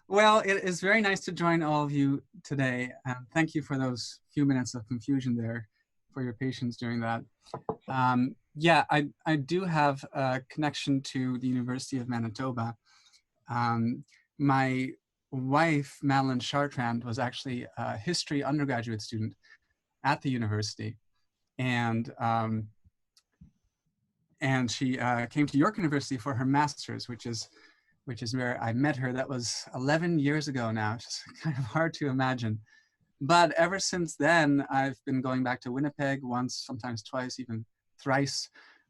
Well, it is very nice to join all of you today. Thank you for those few minutes of confusion there, for your patience during that. Yeah, I do have a connection to the University of Manitoba. My wife, Madeline Chartrand, was actually a history undergraduate student at the university. And she came to York University for her master's, which is where I met her. That was 11 years ago now. It's just kind of hard to imagine. But ever since then, I've been going back to Winnipeg once, sometimes twice, even thrice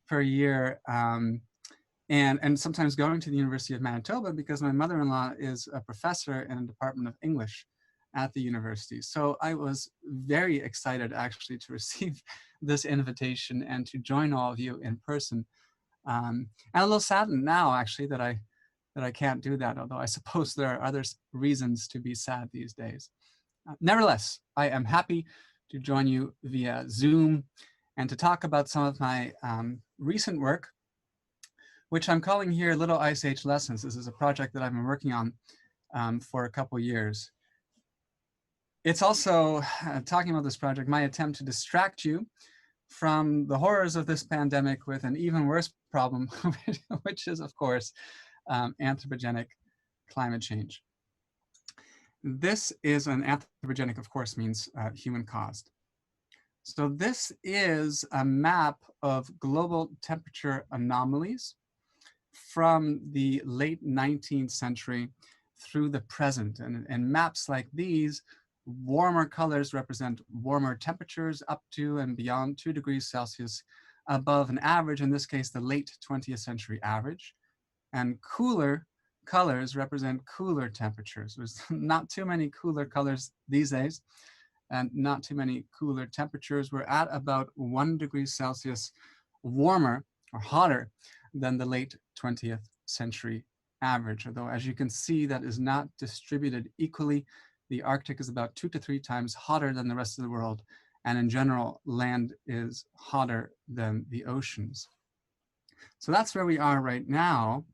per year. And sometimes going to the University of Manitoba because my mother-in-law is a professor in the Department of English at the university. So I was very excited actually to receive this invitation and to join all of you in person. And a little saddened now actually that I can't do that, although I suppose there are other reasons to be sad these days. Nevertheless, I am happy to join you via Zoom and to talk about some of my recent work, which I'm calling here Little Ice Age Lessons. This is a project that I've been working on for a couple years. It's also, talking about this project, my attempt to distract you from the horrors of this pandemic with an even worse problem, which is, of course, anthropogenic climate change. This is an anthropogenic, of course, means human caused. So this is a map of global temperature anomalies from the late 19th century through the present. And maps like these, warmer colors represent warmer temperatures up to and beyond 2 degrees Celsius above an average, in this case, the late 20th century average. And cooler colors represent cooler temperatures. There's not too many cooler colors these days and not too many cooler temperatures. We're at about 1 degree Celsius warmer or hotter than the late 20th century average. Although, as you can see, that is not distributed equally. The Arctic is about 2 to 3 times hotter than the rest of the world. And in general, land is hotter than the oceans. So that's where we are right now.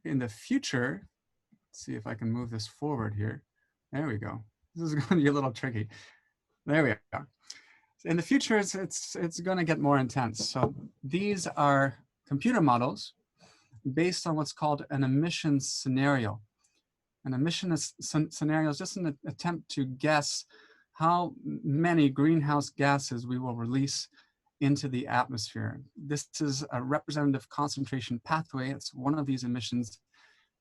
In the future, let's see if I can move this forward here. There we go. This is going to be a little tricky. There we are. In the future, it's going to get more intense. So these are computer models based on what's called an emission scenario. An emission scenario is just an attempt to guess how many greenhouse gases we will release into the atmosphere. This is a representative concentration pathway. It's one of these emissions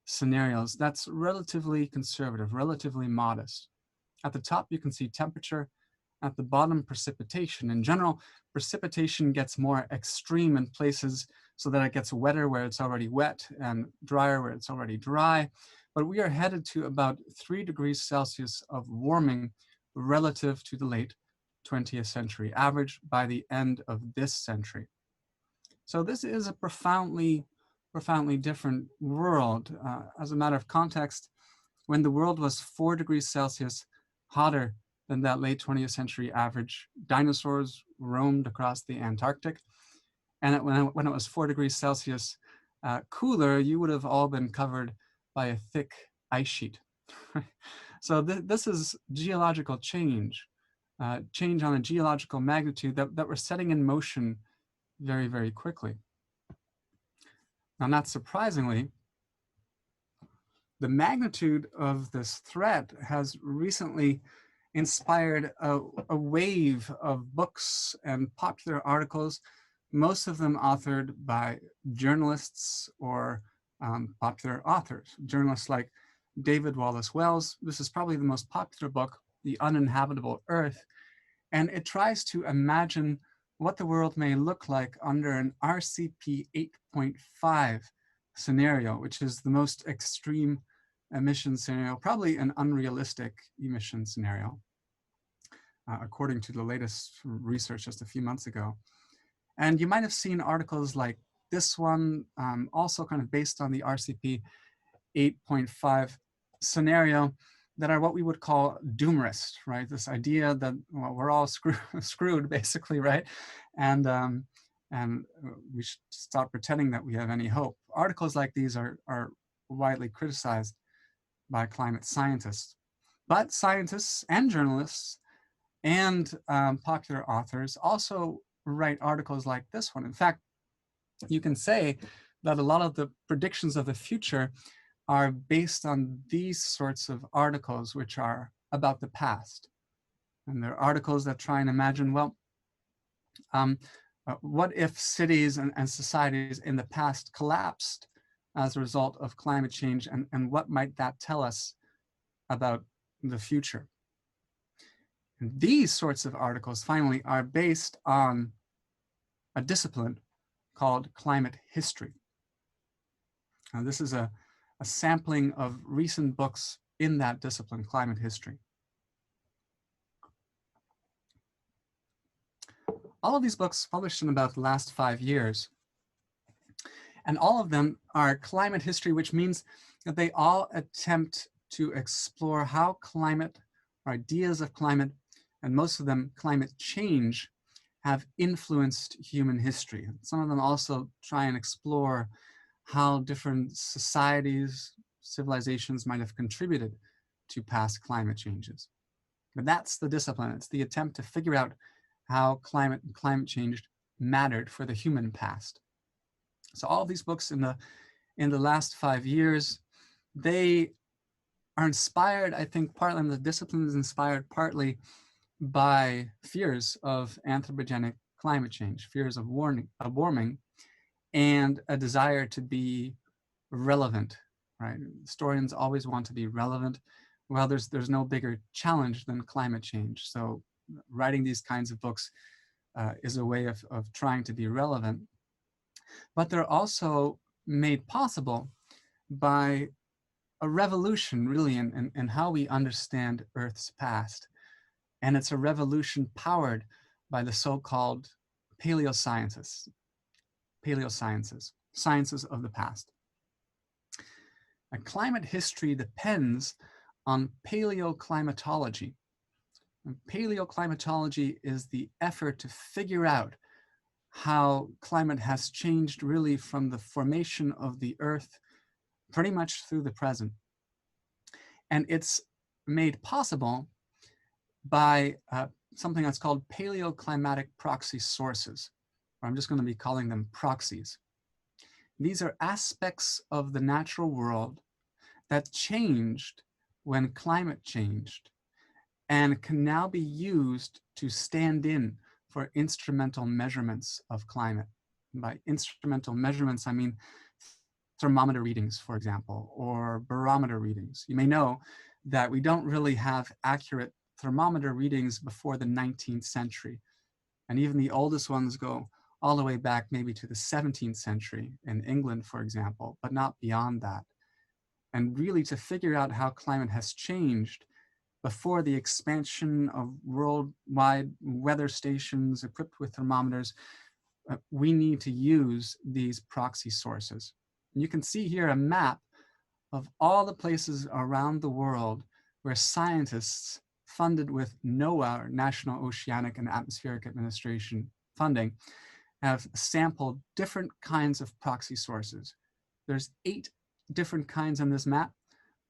scenarios that's relatively conservative, relatively modest. At the top, you can see temperature. At the bottom, precipitation. In general, precipitation gets more extreme in places so that it gets wetter where it's already wet and drier where it's already dry. But we are headed to about 3 degrees Celsius of warming relative to the late 20th century average by the end of this century. So this is a profoundly different world. As a matter of context, when the world was 4 degrees Celsius hotter than that late 20th century average, dinosaurs roamed across the Antarctic. And when it was 4 degrees Celsius cooler, you would have all been covered by a thick ice sheet. So this is geological change, change on a geological magnitude that we're setting in motion very, very quickly. Now, not surprisingly, the magnitude of this threat has recently inspired a wave of books and popular articles, most of them authored by journalists or popular authors. Journalists like David Wallace Wells. This is probably the most popular book, The Uninhabitable Earth, and it tries to imagine what the world may look like under an RCP 8.5 scenario, which is the most extreme emission scenario, probably an unrealistic emission scenario, according to the latest research just a few months ago. And you might have seen articles like this one, also kind of based on the RCP 8.5 scenario, that are what we would call doomerist, right? This idea that, well, we're all screwed basically, right? And we should stop pretending that we have any hope. Articles like these are widely criticized by climate scientists. But scientists and journalists and popular authors also write articles like this one. In fact, you can say that a lot of the predictions of the future are based on these sorts of articles, which are about the past. And they're articles that try and imagine, well, what if cities and societies in the past collapsed as a result of climate change, and what might that tell us about the future? And these sorts of articles, finally, are based on a discipline called climate history. Now, this is a sampling of recent books in that discipline, climate history. All of these books published in about the last 5 years, and all of them are climate history, which means that they all attempt to explore how climate, or ideas of climate, and most of them climate change, have influenced human history. Some of them also try and explore how different societies, civilizations might have contributed to past climate changes. But that's the discipline. It's the attempt to figure out how climate and climate change mattered for the human past. So all of these books in the last 5 years, they are inspired, I think, partly, the discipline is inspired partly by fears of anthropogenic climate change, fears of warming, and a desire to be relevant, right? Historians always want to be relevant. Well, there's no bigger challenge than climate change. So writing these kinds of books is a way of trying to be relevant. But they're also made possible by a revolution, really, in how we understand Earth's past. And it's a revolution powered by the so-called paleosciences, sciences of the past. And climate history depends on paleoclimatology. And paleoclimatology is the effort to figure out how climate has changed really from the formation of the Earth pretty much through the present. And it's made possible by something that's called paleoclimatic proxy sources, or I'm just going to be calling them proxies. These are aspects of the natural world that changed when climate changed and can now be used to stand in for instrumental measurements of climate. And by instrumental measurements, I mean thermometer readings, for example, or barometer readings. You may know that we don't really have accurate thermometer readings before the 19th century. And even the oldest ones go all the way back maybe to the 17th century in England, for example, but not beyond that. And really to figure out how climate has changed before the expansion of worldwide weather stations equipped with thermometers, we need to use these proxy sources. And you can see here a map of all the places around the world where scientists funded with NOAA, or National Oceanic and Atmospheric Administration funding, have sampled different kinds of proxy sources. There's 8 different kinds on this map,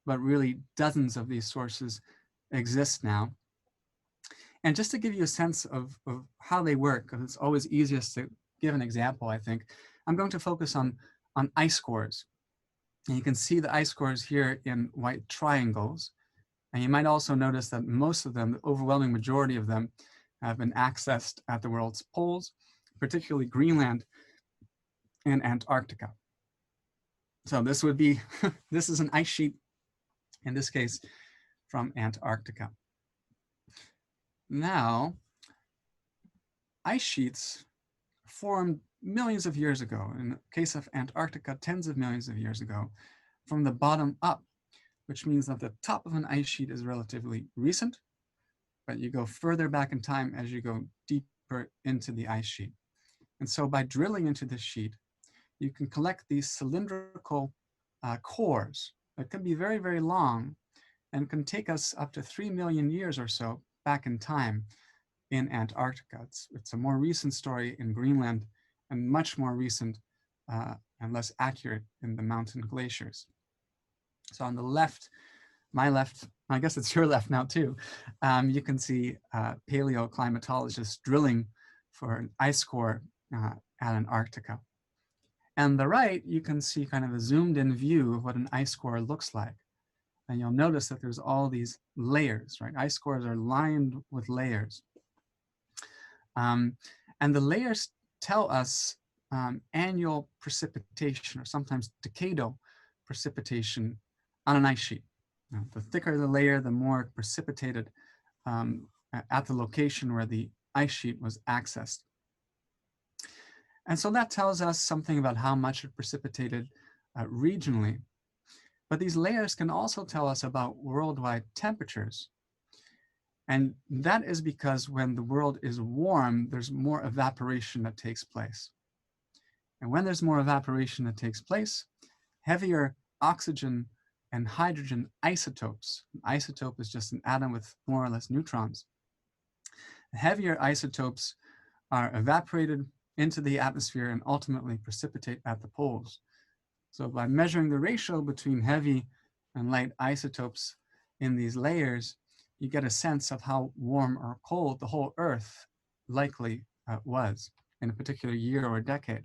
but really dozens of these sources exist now. And just to give you a sense of how they work, because it's always easiest to give an example, I think, I'm going to focus on ice cores. And you can see the ice cores here in white triangles. And you might also notice that most of them, the overwhelming majority of them, have been accessed at the world's poles, particularly Greenland and Antarctica. So this would be, this is an ice sheet, in this case, from Antarctica. Now, ice sheets formed millions of years ago, in the case of Antarctica, tens of millions of years ago, from the bottom up, which means that the top of an ice sheet is relatively recent, but you go further back in time as you go deeper into the ice sheet. And so by drilling into this sheet, you can collect these cylindrical cores that can be very, very long and can take us up to 3 million years or so back in time in Antarctica. It's a more recent story in Greenland and much more recent and less accurate in the mountain glaciers. So on the left, my left, I guess it's your left now too, you can see paleoclimatologists drilling for an ice core at Antarctica. And on the right, you can see kind of a zoomed in view of what an ice core looks like. And you'll notice that there's all these layers, right? Ice cores are lined with layers. And the layers tell us annual precipitation, or sometimes decadal precipitation on an ice sheet. Now, the thicker the layer, the more precipitated at the location where the ice sheet was accessed. And so that tells us something about how much it precipitated regionally. But these layers can also tell us about worldwide temperatures. And that is because when the world is warm, there's more evaporation that takes place. And when there's more evaporation that takes place, heavier oxygen and hydrogen isotopes. An isotope is just an atom with more or less neutrons. Heavier isotopes are evaporated into the atmosphere and ultimately precipitate at the poles. So by measuring the ratio between heavy and light isotopes in these layers, you get a sense of how warm or cold the whole Earth likely was in a particular year or decade.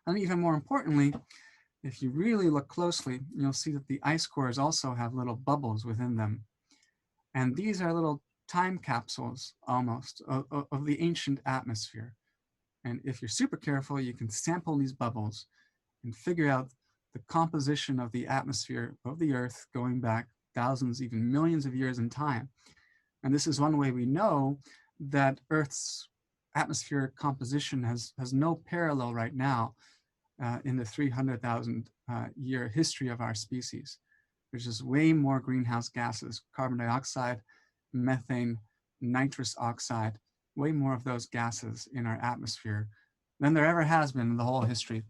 And even more importantly, if you really look closely, you'll see that the ice cores also have little bubbles within them. And these are little time capsules almost of the ancient atmosphere. And if you're super careful, you can sample these bubbles and figure out the composition of the atmosphere of the Earth going back thousands, even millions of years in time. And this is one way we know that Earth's atmospheric composition has no parallel right now in the 300,000 year history of our species. There's just way more greenhouse gases, carbon dioxide, methane, nitrous oxide, way more of those gases in our atmosphere than there ever has been in the whole history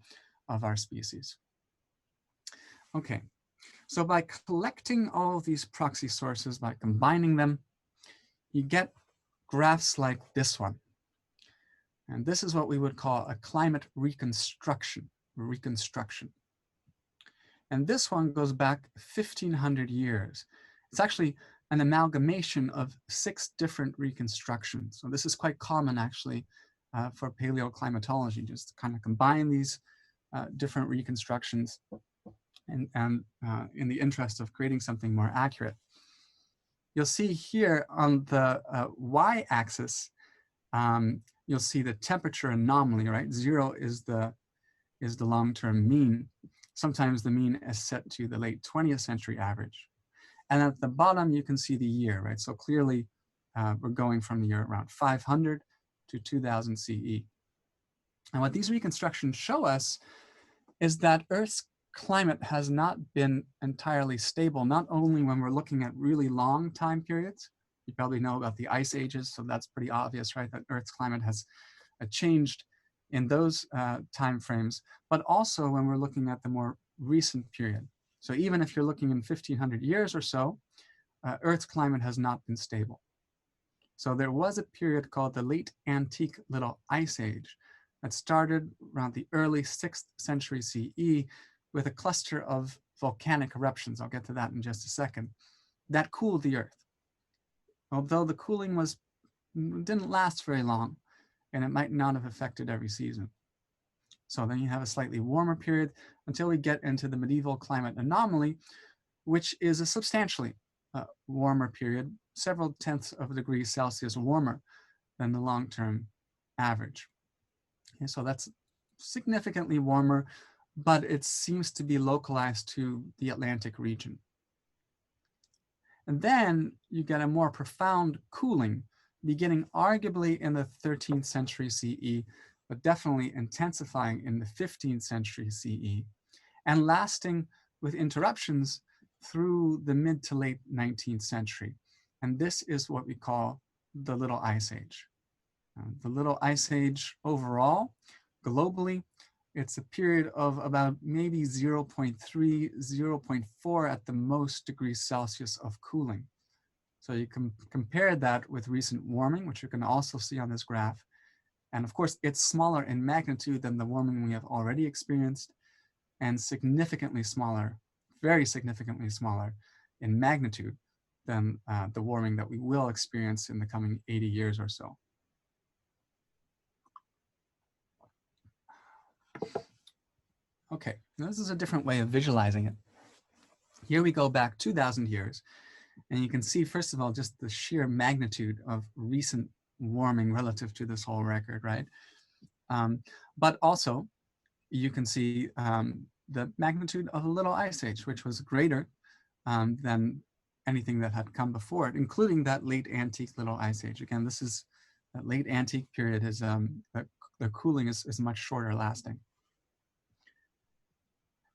of our species. Okay, so by collecting all of these proxy sources, by combining them, you get graphs like this one. And this is what we would call a climate reconstruction. And this one goes back 1,500 years. It's actually an amalgamation of 6 different reconstructions. So this is quite common actually for paleoclimatology, just to kind of combine these different reconstructions and in the interest of creating something more accurate. You'll see here on the y-axis, you'll see the temperature anomaly, right? 0 is the long-term mean. Sometimes the mean is set to the late 20th century average. And at the bottom, you can see the year, right? So clearly, we're going from the year around 500 to 2000 CE. And what these reconstructions show us is that Earth's climate has not been entirely stable, not only when we're looking at really long time periods. You probably know about the ice ages, so that's pretty obvious, right? That Earth's climate has changed in those time frames, but also when we're looking at the more recent period. So even if you're looking in 1,500 years or so, Earth's climate has not been stable. So there was a period called the late antique little ice age that started around the early 6th century CE with a cluster of volcanic eruptions. I'll get to that in just a second. That cooled the Earth. Although the cooling didn't last very long, and it might not have affected every season. So then you have a slightly warmer period until we get into the medieval climate anomaly, which is a substantially warmer period, several tenths of a degree Celsius warmer than the long-term average. Okay, so that's significantly warmer, but it seems to be localized to the Atlantic region. And then you get a more profound cooling, beginning arguably in the 13th century CE, but definitely intensifying in the 15th century CE, and lasting with interruptions through the mid to late 19th century. And this is what we call the Little Ice Age. The Little Ice Age overall, globally, it's a period of about maybe 0.3, 0.4 at the most degrees Celsius of cooling. So you can compare that with recent warming, which you can also see on this graph. And of course, it's smaller in magnitude than the warming we have already experienced, and significantly smaller very significantly smaller in magnitude than the warming that we will experience in the coming 80 years or so. Okay, now this is a different way of visualizing it. Here we go back 2,000 years, and you can see, first of all, just the sheer magnitude of recent warming relative to this whole record, right? But also, you can see the magnitude of a little ice age, which was greater than anything that had come before it, including that late antique little ice age. Again, this is that late antique period is the cooling is much shorter lasting.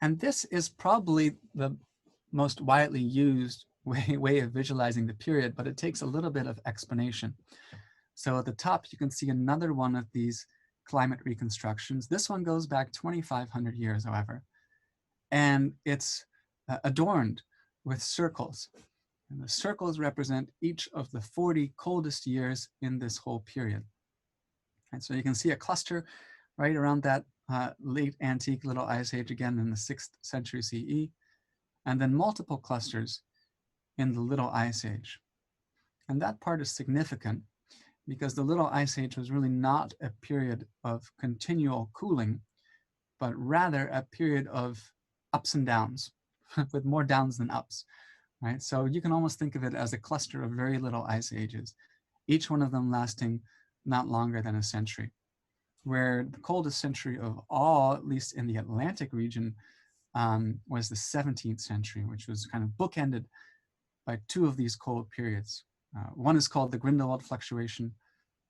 And this is probably the most widely used way of visualizing the period, but it takes a little bit of explanation. So at the top, you can see another one of these climate reconstructions. This one goes back 2,500 years, however, and it's adorned with circles. And the circles represent each of the 40 coldest years in this whole period. And so you can see a cluster right around that late antique little ice age, again in the 6th century CE, and then multiple clusters in the little ice age. And that part is significant because the little ice age was really not a period of continual cooling, but rather a period of ups and downs, with more downs than ups, right? So you can almost think of it as a cluster of very little ice ages, each one of them lasting not longer than a century, where the coldest century of all, at least in the Atlantic region, was the 17th century, which was kind of bookended by two of these cold periods. One is called the Grindelwald fluctuation,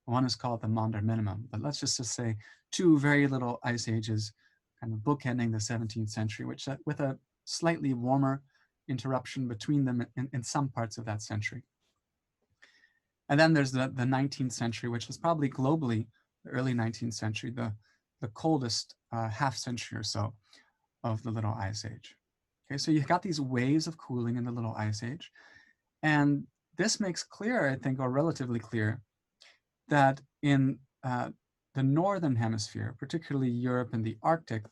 one is called the Maunder minimum, but let's just say two very little ice ages kind of bookending the 17th century, which with a slightly warmer interruption between them in some parts of that century. And then there's the 19th century, which was probably globally the early 19th century, the coldest half century or so of the little ice age. Okay, so you've got these waves of cooling in the little ice age. And this makes clear, I think, or relatively clear, that in the northern hemisphere, particularly Europe and the Arctic,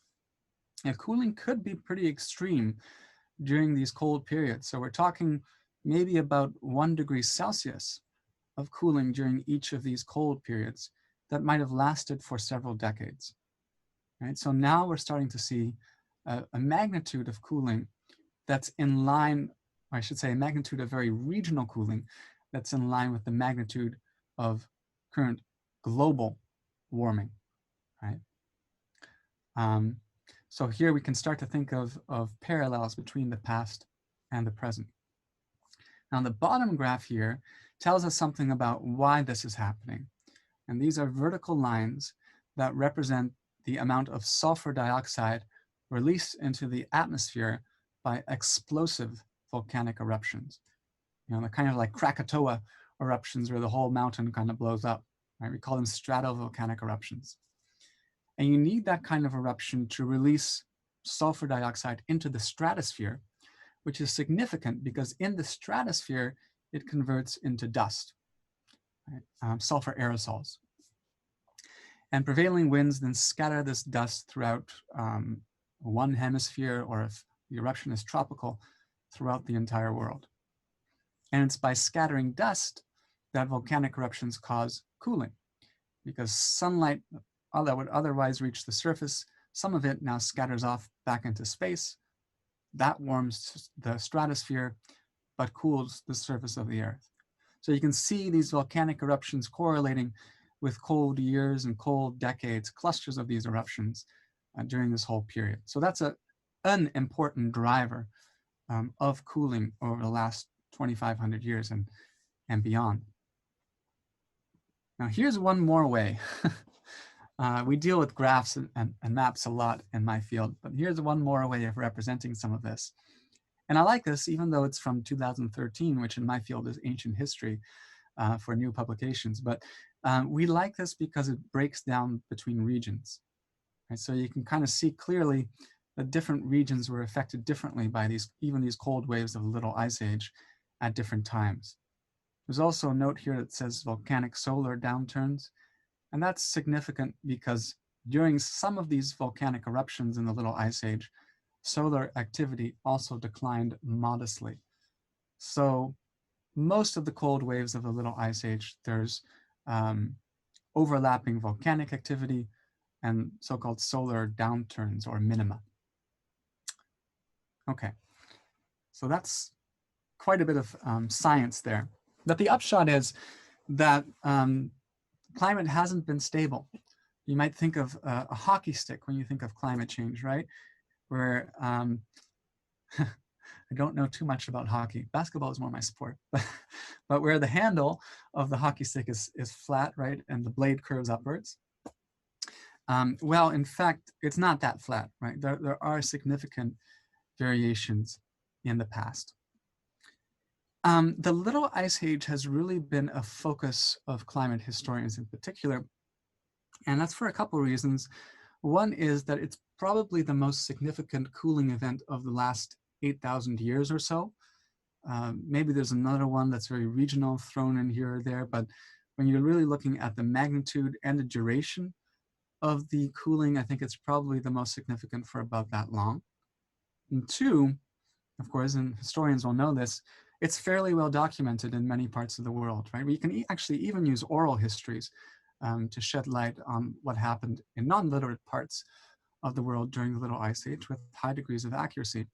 cooling could be pretty extreme during these cold periods. So we're talking maybe about 1 degree Celsius of cooling during each of these cold periods that might have lasted for several decades. Right? So now we're starting to see a magnitude of cooling that's in line, or I should say a magnitude of very regional cooling that's in line with the magnitude of current global warming, right? So here we can start to think of parallels between the past and the present. Now the bottom graph here tells us something about why this is happening. And these are vertical lines that represent the amount of sulfur dioxide released into the atmosphere by explosive volcanic eruptions. You know, they're kind of like Krakatoa eruptions where the whole mountain kind of blows up, right? We call them stratovolcanic eruptions. And you need that kind of eruption to release sulfur dioxide into the stratosphere, which is significant because in the stratosphere, it converts into dust, right? Sulfur aerosols. And prevailing winds then scatter this dust throughout one hemisphere, or if the eruption is tropical, throughout the entire world. And it's by scattering dust that volcanic eruptions cause cooling, because sunlight that would otherwise reach the surface, some of it now scatters off back into space. That warms the stratosphere, but cools the surface of the Earth. So you can see these volcanic eruptions correlating with cold years and cold decades, clusters of these eruptions during this whole period. So that's an important driver of cooling over the last 2,500 years and beyond. Now here's one more way. We deal with graphs and maps a lot in my field, but here's one more way of representing some of this. And I like this, even though it's from 2013, which in my field is ancient history for new publications. But we like this because it breaks down between regions. Right? So you can kind of see clearly that different regions were affected differently by even these cold waves of the little ice age at different times. There's also a note here that says volcanic solar downturns. And that's significant because during some of these volcanic eruptions in the little ice age, solar activity also declined modestly. So most of the cold waves of the Little Ice Age, there's overlapping volcanic activity and so-called solar downturns or minima. Okay, so that's quite a bit of science there. But the upshot is that climate hasn't been stable. You might think of a hockey stick when you think of climate change, right? Where I don't know too much about hockey. Basketball is more my sport, but where the handle of the hockey stick is flat, right? And the blade curves upwards. Well, in fact, it's not that flat, right? There are significant variations in the past. The Little Ice Age has really been a focus of climate historians in particular, and that's for a couple of reasons. One is that it's probably the most significant cooling event of the last 8,000 years or so. Maybe there's another one that's very regional thrown in here or there, but when you're really looking at the magnitude and the duration of the cooling, I think it's probably the most significant for about that long. And two, of course, and historians will know this, it's fairly well documented in many parts of the world, right? We can actually even use oral histories to shed light on what happened in non-literate parts of the world during the Little Ice Age with high degrees of accuracy.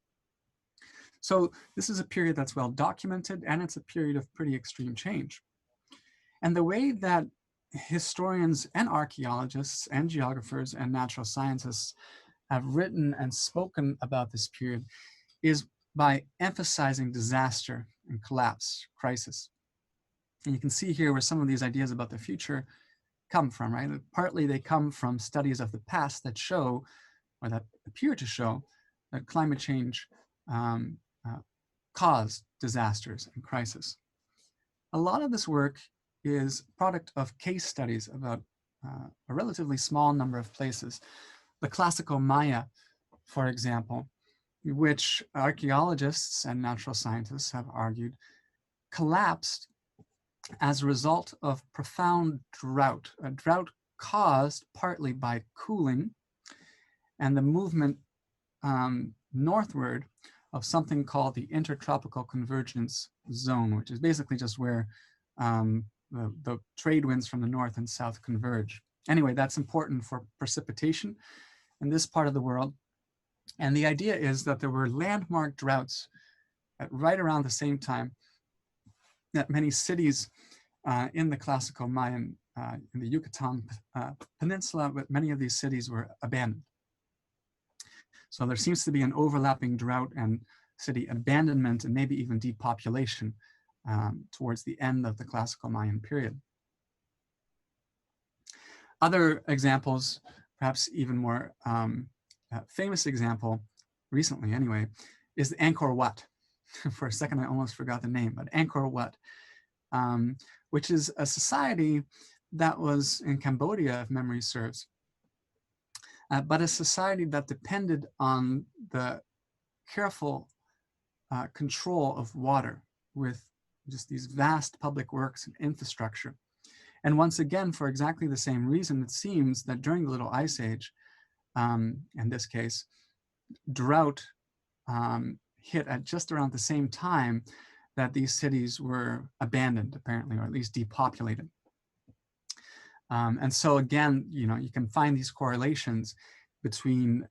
So this is a period that's well documented, and it's a period of pretty extreme change. And the way that historians and archaeologists and geographers and natural scientists have written and spoken about this period is by emphasizing disaster and collapse, crisis. And you can see here where some of these ideas about the future come from, right? Partly they come from studies of the past that show, or that appear to show, that climate change caused disasters and crisis. A lot of this work is product of case studies about a relatively small number of places. The classical Maya, for example, which archaeologists and natural scientists have argued collapsed as a result of profound drought, a drought caused partly by cooling and the movement northward of something called the intertropical convergence zone, which is basically just where the trade winds from the north and south converge. Anyway, that's important for precipitation in this part of the world. And the idea is that there were landmark droughts at right around the same time that many cities in the classical Mayan, in the Yucatan Peninsula, but many of these cities were abandoned. So there seems to be an overlapping drought and city abandonment and maybe even depopulation towards the end of the classical Mayan period. Other examples, perhaps even more famous example, recently anyway, is Angkor Wat. For a second, I almost forgot the name, but Angkor Wat, which is a society that was in Cambodia, if memory serves, but a society that depended on the careful control of water with just these vast public works and infrastructure. And once again, for exactly the same reason, it seems that during the Little Ice Age, in this case, drought hit at just around the same time that these cities were abandoned, apparently, or at least depopulated. And so again, you know, you can find these correlations between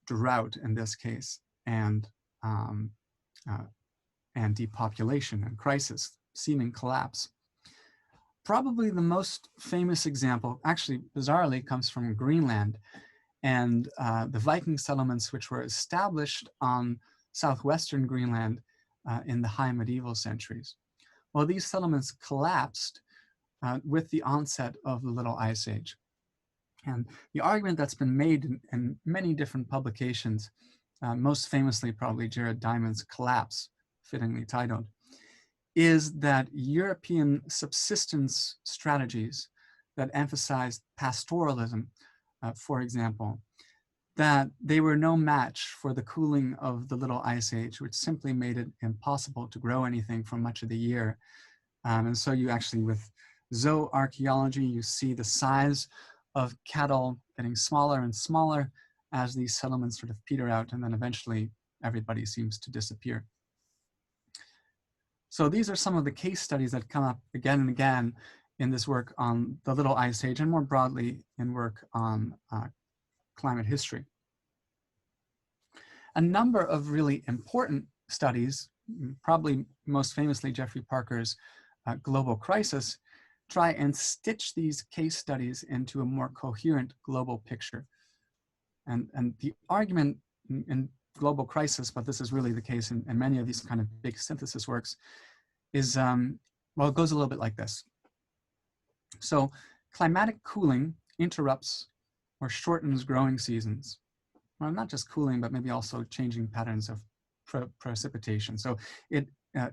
drought in this case and depopulation and crisis, seeming collapse. Probably the most famous example, actually bizarrely, comes from Greenland and the Viking settlements which were established on southwestern Greenland in the high medieval centuries. Well, these settlements collapsed with the onset of the Little Ice Age. And the argument that's been made in many different publications, most famously probably Jared Diamond's Collapse, fittingly titled, is that European subsistence strategies that emphasized pastoralism, for example, that they were no match for the cooling of the Little Ice Age, which simply made it impossible to grow anything for much of the year. And so you actually, with zooarchaeology, you see the size of cattle getting smaller and smaller as these settlements sort of peter out, and then eventually everybody seems to disappear. So these are some of the case studies that come up again and again in this work on the Little Ice Age, and more broadly in work on climate history. A number of really important studies, probably most famously Geoffrey Parker's Global Crisis, try and stitch these case studies into a more coherent global picture. And the argument in Global Crisis, but this is really the case in many of these kind of big synthesis works, is, well, it goes a little bit like this. So climatic cooling interrupts or shortens growing seasons. Well, not just cooling, but maybe also changing patterns of precipitation. So it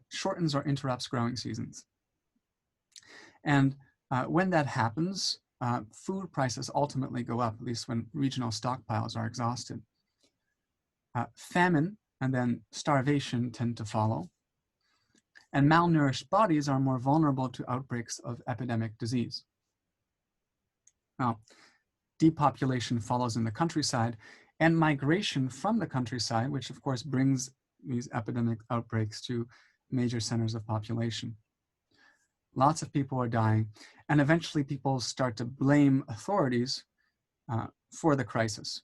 shortens or interrupts growing seasons. And when that happens, food prices ultimately go up, at least when regional stockpiles are exhausted. Famine and then starvation tend to follow. And malnourished bodies are more vulnerable to outbreaks of epidemic disease. Now, depopulation follows in the countryside, and migration from the countryside, which of course brings these epidemic outbreaks to major centers of population. Lots of people are dying, and eventually people start to blame authorities for the crisis.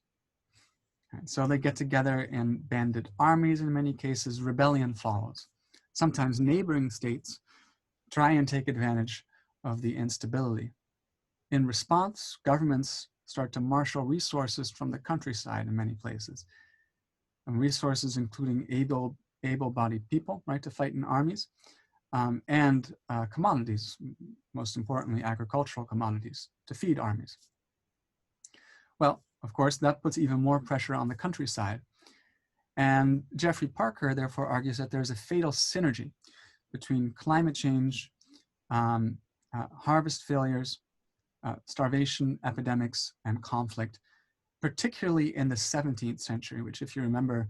And so they get together in banded armies in many cases, rebellion follows. Sometimes neighboring states try and take advantage of the instability. In response, governments start to marshal resources from the countryside in many places. And resources including able-bodied people, right, to fight in armies, and commodities, most importantly, agricultural commodities to feed armies. Well, of course, that puts even more pressure on the countryside. And Geoffrey Parker therefore argues that there's a fatal synergy between climate change, harvest failures, starvation, epidemics, and conflict, particularly in the 17th century, which, if you remember,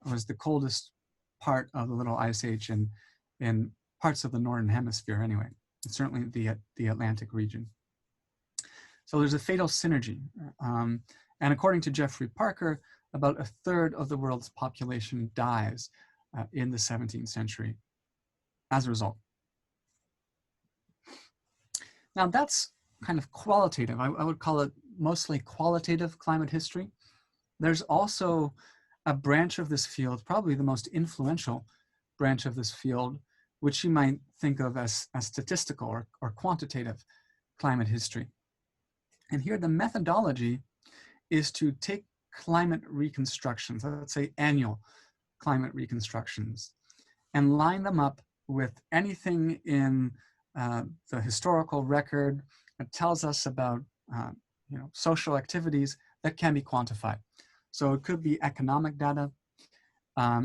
was the coldest part of the Little Ice Age in parts of the Northern Hemisphere anyway, and certainly the Atlantic region. So there's a fatal synergy. And according to Geoffrey Parker, about 1/3 of the world's population dies in the 17th century as a result. Now that's kind of qualitative. I would call it mostly qualitative climate history. There's also a branch of this field, probably the most influential branch of this field, which you might think of as statistical or quantitative climate history. And here the methodology is to take climate reconstructions, let's say annual climate reconstructions, and line them up with anything in the historical record that tells us about social activities that can be quantified. So it could be economic data,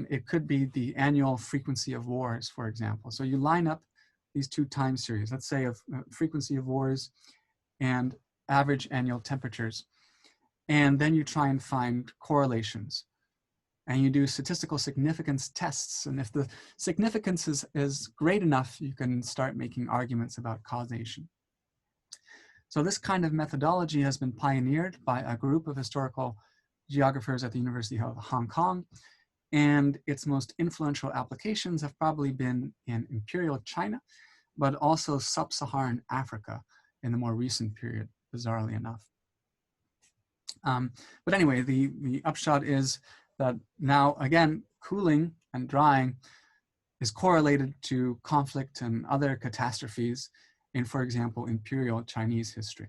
it could be the annual frequency of wars, for example. So you line up these two time series, let's say of frequency of wars and average annual temperatures. And then you try and find correlations. And you do statistical significance tests. And if the significance is great enough, you can start making arguments about causation. So this kind of methodology has been pioneered by a group of historical geographers at the University of Hong Kong. And its most influential applications have probably been in Imperial China, but also sub-Saharan Africa in the more recent period, bizarrely enough. But anyway, the upshot is that now, again, cooling and drying is correlated to conflict and other catastrophes in, for example, Imperial Chinese history.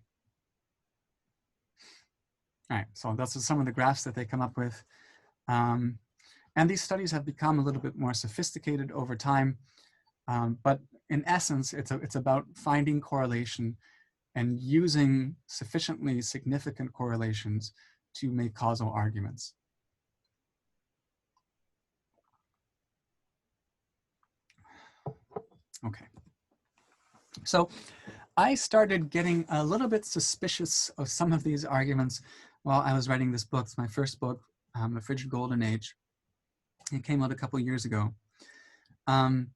All right, so that's some of the graphs that they come up with. And these studies have become a little bit more sophisticated over time. But in essence, it's about finding correlation and using sufficiently significant correlations to make causal arguments. Okay. So I started getting a little bit suspicious of some of these arguments while I was writing this book. It's my first book, The Frigid Golden Age. It came out a couple years ago. And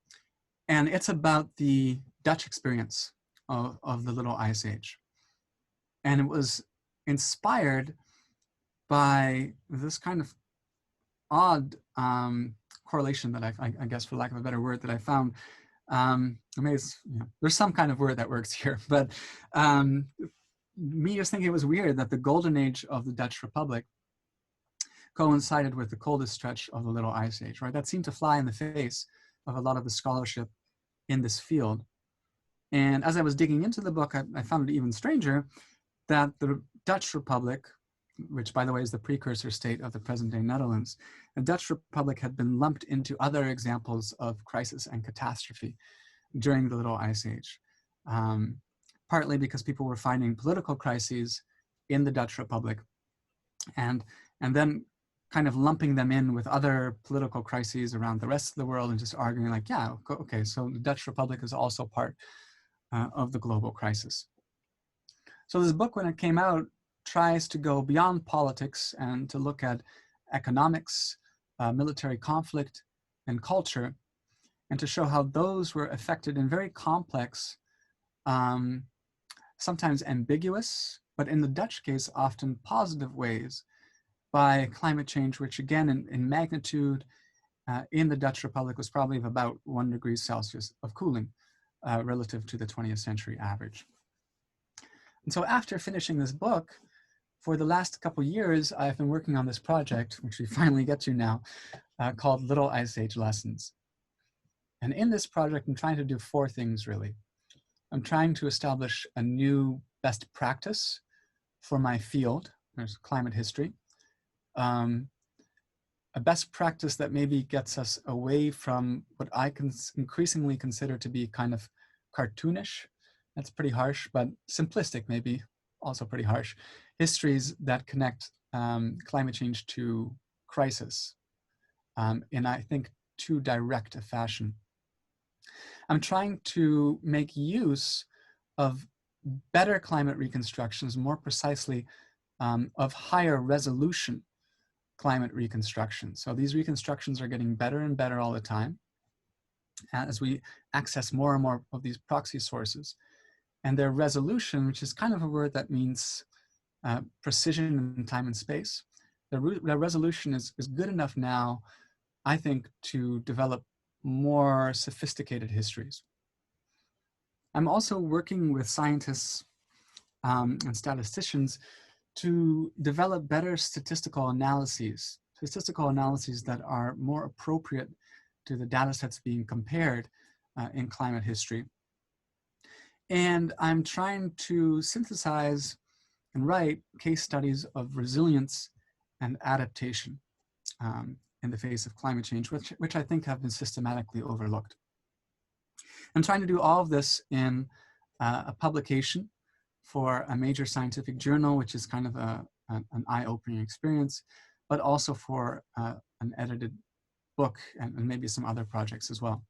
it's about the Dutch experience of the Little Ice Age. And it was inspired by this kind of odd correlation that I guess, for lack of a better word, that I found. I mean, there's some kind of word that works here, but me just thinking it was weird that the golden age of the Dutch Republic coincided with the coldest stretch of the Little Ice Age, right? That seemed to fly in the face of a lot of the scholarship in this field. And as I was digging into the book, I found it even stranger that the Dutch Republic, which by the way is the precursor state of the present day Netherlands, the Dutch Republic had been lumped into other examples of crisis and catastrophe during the Little Ice Age, partly because people were finding political crises in the Dutch Republic and then kind of lumping them in with other political crises around the rest of the world and just arguing like, yeah, okay, so the Dutch Republic is also part of the global crisis. So this book, when it came out, tries to go beyond politics and to look at economics, military conflict, and culture, and to show how those were affected in very complex, sometimes ambiguous, but in the Dutch case, often positive ways by climate change, which again, in magnitude, in the Dutch Republic was probably of about 1 degree Celsius of cooling relative to the 20th century average. And so after finishing this book, for the last couple years, I've been working on this project, which we finally get to now, called Little Ice Age Lessons. And in this project, I'm trying to do 4 things, really. I'm trying to establish a new best practice for my field, there's climate history. A best practice that maybe gets us away from what I can increasingly consider to be kind of cartoonish. That's pretty harsh, but simplistic maybe, also pretty harsh. Histories that connect climate change to crisis in, I think, too direct a fashion. I'm trying to make use of better climate reconstructions, more precisely of higher resolution climate reconstruction. So these reconstructions are getting better and better all the time as we access more and more of these proxy sources. And their resolution, which is kind of a word that means precision in time and space, their resolution is good enough now, I think, to develop more sophisticated histories. I'm also working with scientists and statisticians to develop better statistical analyses that are more appropriate to the data sets being compared in climate history. And I'm trying to synthesize and write case studies of resilience and adaptation in the face of climate change, which I think have been systematically overlooked. I'm trying to do all of this in a publication for a major scientific journal, which is kind of an eye-opening experience, but also for an edited book and maybe some other projects as well.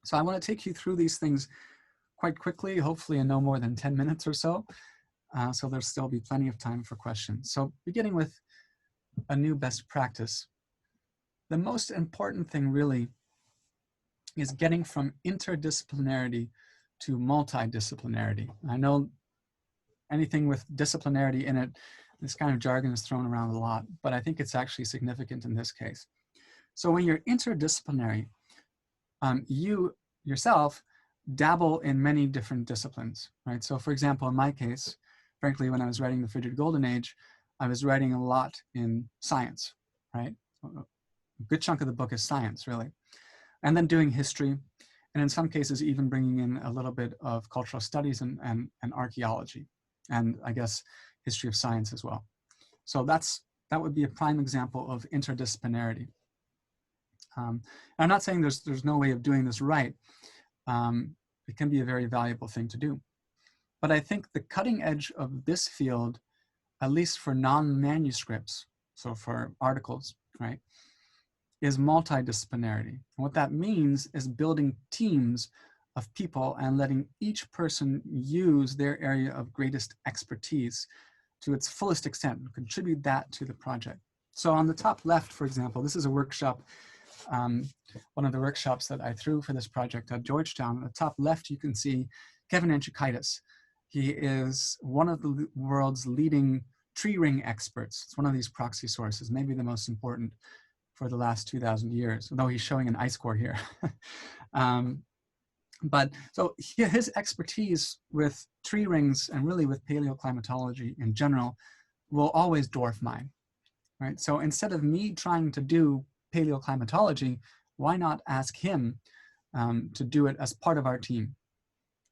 So I want to take you through these things quite quickly, hopefully in no more than 10 minutes or so. So there'll still be plenty of time for questions. So beginning with a new best practice, the most important thing really is getting from interdisciplinarity to multidisciplinarity. I know anything with disciplinarity in it, this kind of jargon is thrown around a lot, but I think it's actually significant in this case. So when you're interdisciplinary, you yourself dabble in many different disciplines, right? So for example, in my case, frankly, when I was writing The Frigid Golden Age, I was writing a lot in science, right? A good chunk of the book is science, really. And then doing history, and in some cases, even bringing in a little bit of cultural studies and archaeology, and I guess history of science as well. So that would be a prime example of interdisciplinarity. I'm not saying there's no way of doing this right. It can be a very valuable thing to do. But I think the cutting edge of this field, at least for non-manuscripts, so for articles, right, is multidisciplinarity. And what that means is building teams of people and letting each person use their area of greatest expertise to its fullest extent and contribute that to the project. So on the top left, for example, this is a workshop, one of the workshops that I threw for this project at Georgetown. On the top left, you can see Kevin Anchikaitis. He is one of the world's leading tree ring experts. It's one of these proxy sources, maybe the most important for the last 2,000 years, although he's showing an ice core here. But so his expertise with tree rings and really with paleoclimatology in general will always dwarf mine, right? So instead of me trying to do paleoclimatology, why not ask him to do it as part of our team?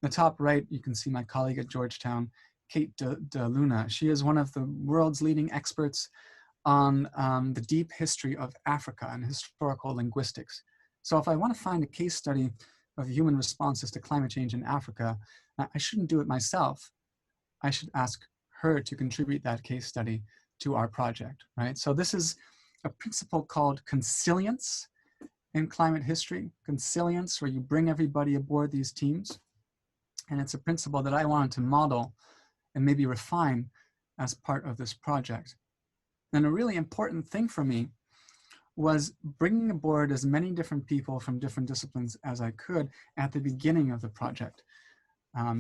In the top right, you can see my colleague at Georgetown, Kate de Luna. She is one of the world's leading experts on the deep history of Africa and historical linguistics. So if I want to find a case study of human responses to climate change in Africa, I shouldn't do it myself. I should ask her to contribute that case study to our project, right? So this is a principle called consilience in climate history, consilience, where you bring everybody aboard these teams. And it's a principle that I wanted to model and maybe refine as part of this project. And a really important thing for me was bringing aboard as many different people from different disciplines as I could at the beginning of the project,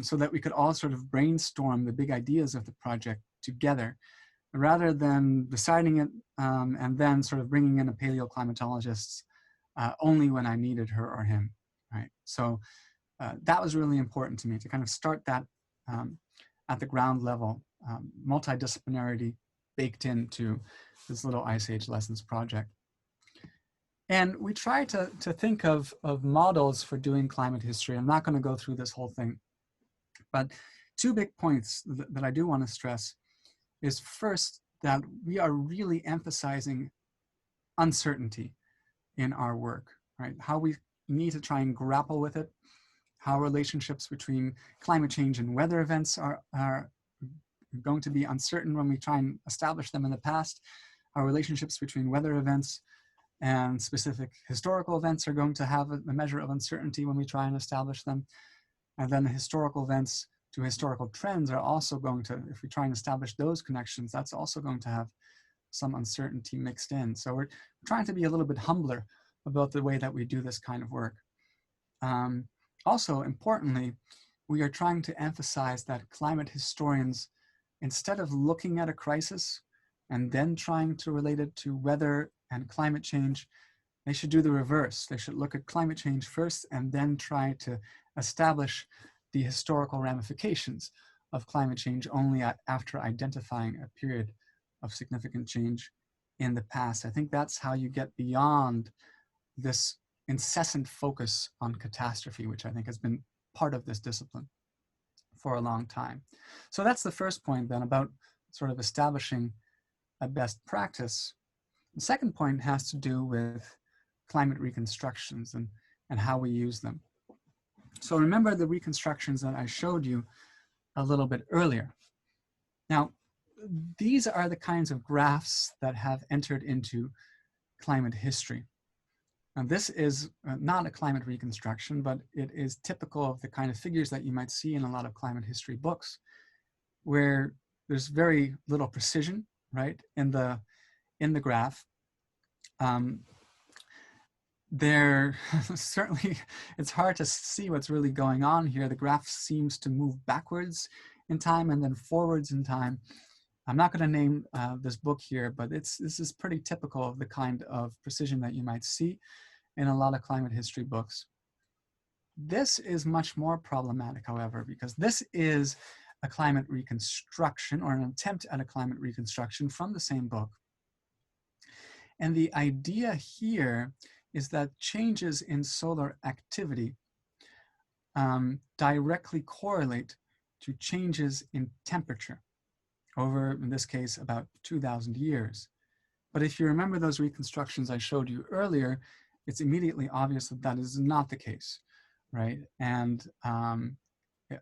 so that we could all sort of brainstorm the big ideas of the project together, rather than deciding it and then sort of bringing in a paleoclimatologist only when I needed her or him, right? So that was really important to me, to kind of start that at the ground level, multidisciplinarity baked into this little Ice Age Lessons project. And we try to think of models for doing climate history. I'm not going to go through this whole thing, but two big points that I do want to stress is, first, that we are really emphasizing uncertainty in our work, right? How we need to try and grapple with it, how relationships between climate change and weather events are going to be uncertain when we try and establish them in the past. Our relationships between weather events and specific historical events are going to have a measure of uncertainty when we try and establish them. And then the historical events to historical trends are also going to, if we try and establish those connections, that's also going to have some uncertainty mixed in. So we're trying to be a little bit humbler about the way that we do this kind of work. Also, importantly, we are trying to emphasize that climate historians, instead of looking at a crisis and then trying to relate it to weather and climate change, they should do the reverse. They should look at climate change first and then try to establish the historical ramifications of climate change only after identifying a period of significant change in the past. I think that's how you get beyond this incessant focus on catastrophe, which I think has been part of this discipline for a long time. So that's the first point then, about sort of establishing a best practice. The second point has to do with climate reconstructions and how we use them. So remember the reconstructions that I showed you a little bit earlier. Now, these are the kinds of graphs that have entered into climate history. Now, this is not a climate reconstruction, but it is typical of the kind of figures that you might see in a lot of climate history books, where there's very little precision, right, in the graph. There certainly, it's hard to see what's really going on here. The graph seems to move backwards in time and then forwards in time. I'm not going to name this book here, but this is pretty typical of the kind of precision that you might see in a lot of climate history books. This is much more problematic, however, because this is a climate reconstruction, or an attempt at a climate reconstruction from the same book. And the idea here is that changes in solar activity directly correlate to changes in temperature over, in this case, about 2,000 years. But if you remember those reconstructions I showed you earlier, it's immediately obvious that that is not the case, right? And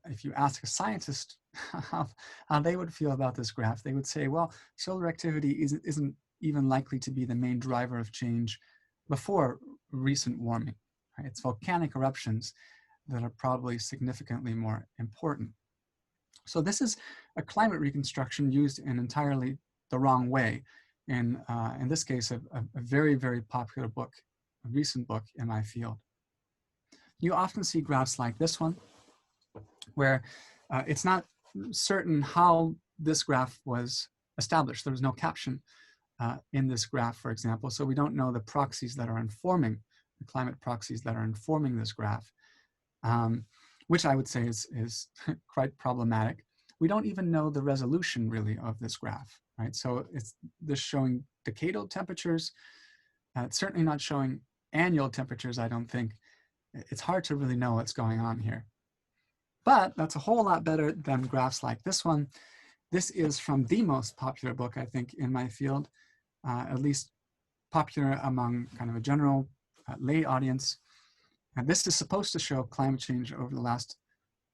if you ask a scientist how they would feel about this graph, they would say, well, solar activity isn't even likely to be the main driver of change before recent warming, right? It's volcanic eruptions that are probably significantly more important. So this is a climate reconstruction used in entirely the wrong way. In this case, a very, very popular book, a recent book in my field. You often see graphs like this one, where it's not certain how this graph was established. There was no caption in this graph, for example, so we don't know the proxies that are informing, the climate proxies that are informing this graph, which I would say is quite problematic. We don't even know the resolution really of this graph, right? So it's this showing decadal temperatures. It's certainly not showing annual temperatures, I don't think. It's hard to really know what's going on here. But that's a whole lot better than graphs like this one. This is from the most popular book, I think, in my field, at least popular among kind of a general lay audience. And this is supposed to show climate change over the last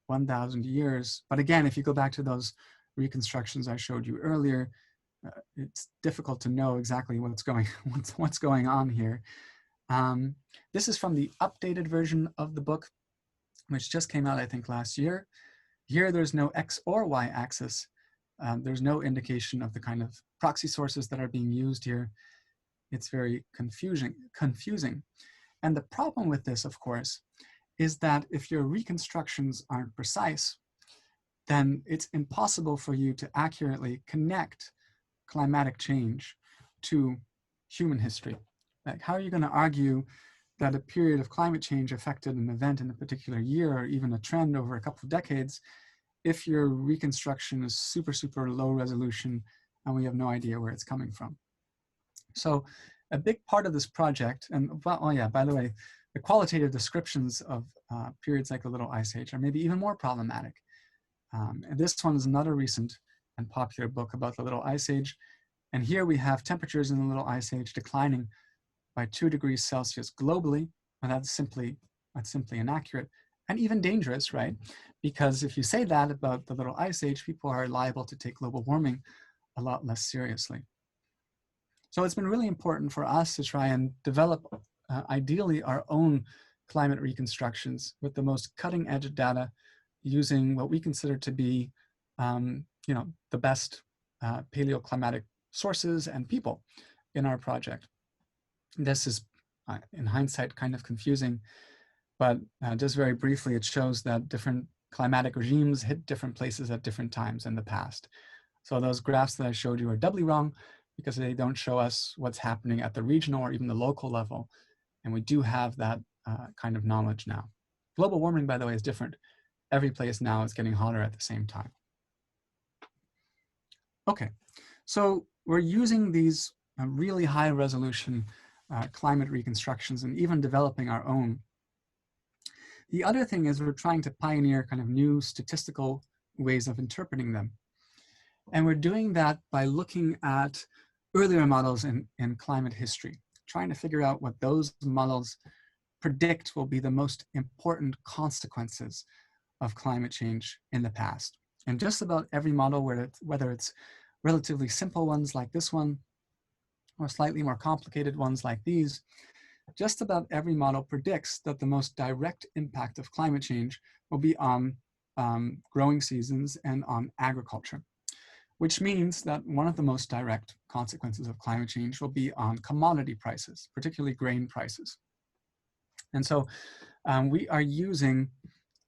1,000 years. But again, if you go back to those reconstructions I showed you earlier, it's difficult to know exactly what's going on here. This is from the updated version of the book, which just came out, I think, last year. Here, there's no X or Y axis. There's no indication of the kind of proxy sources that are being used here. It's very confusing. And the problem with this, of course, is that if your reconstructions aren't precise, then it's impossible for you to accurately connect climatic change to human history. Like, how are you going to argue that a period of climate change affected an event in a particular year or even a trend over a couple of decades if your reconstruction is super, super low resolution and we have no idea where it's coming from? So a big part of this project, and oh yeah, by the way, the qualitative descriptions of periods like the Little Ice Age are maybe even more problematic. And this one is another recent and popular book about the Little Ice Age. And here we have temperatures in the Little Ice Age declining by 2 degrees Celsius globally. And that's simply inaccurate and even dangerous, right? Because if you say that about the Little Ice Age, people are liable to take global warming a lot less seriously. So it's been really important for us to try and develop, ideally, our own climate reconstructions with the most cutting edge data, using what we consider to be, the best paleoclimatic sources and people in our project. This is, in hindsight, kind of confusing, but just very briefly, it shows that different climatic regimes hit different places at different times in the past. So those graphs that I showed you are doubly wrong because they don't show us what's happening at the regional or even the local level. And we do have that kind of knowledge now. Global warming, by the way, is different. Every place now is getting hotter at the same time. Okay, so we're using these really high resolution climate reconstructions and even developing our own. The other thing is we're trying to pioneer kind of new statistical ways of interpreting them. And we're doing that by looking at earlier models in climate history, trying to figure out what those models predict will be the most important consequences of climate change in the past. And just about every model, whether it's relatively simple ones like this one, or slightly more complicated ones like these, just about every model predicts that the most direct impact of climate change will be on growing seasons and on agriculture, which means that one of the most direct consequences of climate change will be on commodity prices, particularly grain prices. And so we are using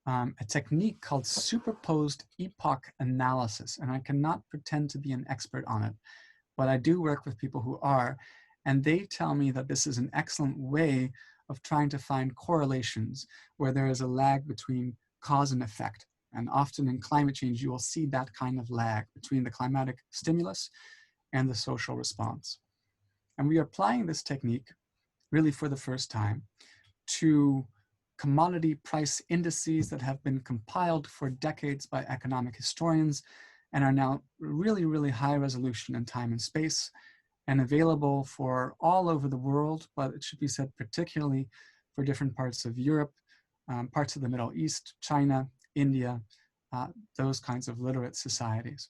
a technique called superposed epoch analysis. And I cannot pretend to be an expert on it, but I do work with people who are, and they tell me that this is an excellent way of trying to find correlations where there is a lag between cause and effect. And often in climate change, you will see that kind of lag between the climatic stimulus and the social response. And we are applying this technique really for the first time to commodity price indices that have been compiled for decades by economic historians and are now really, really high resolution in time and space and available for all over the world, but it should be said particularly for different parts of Europe, parts of the Middle East, China, India, those kinds of literate societies.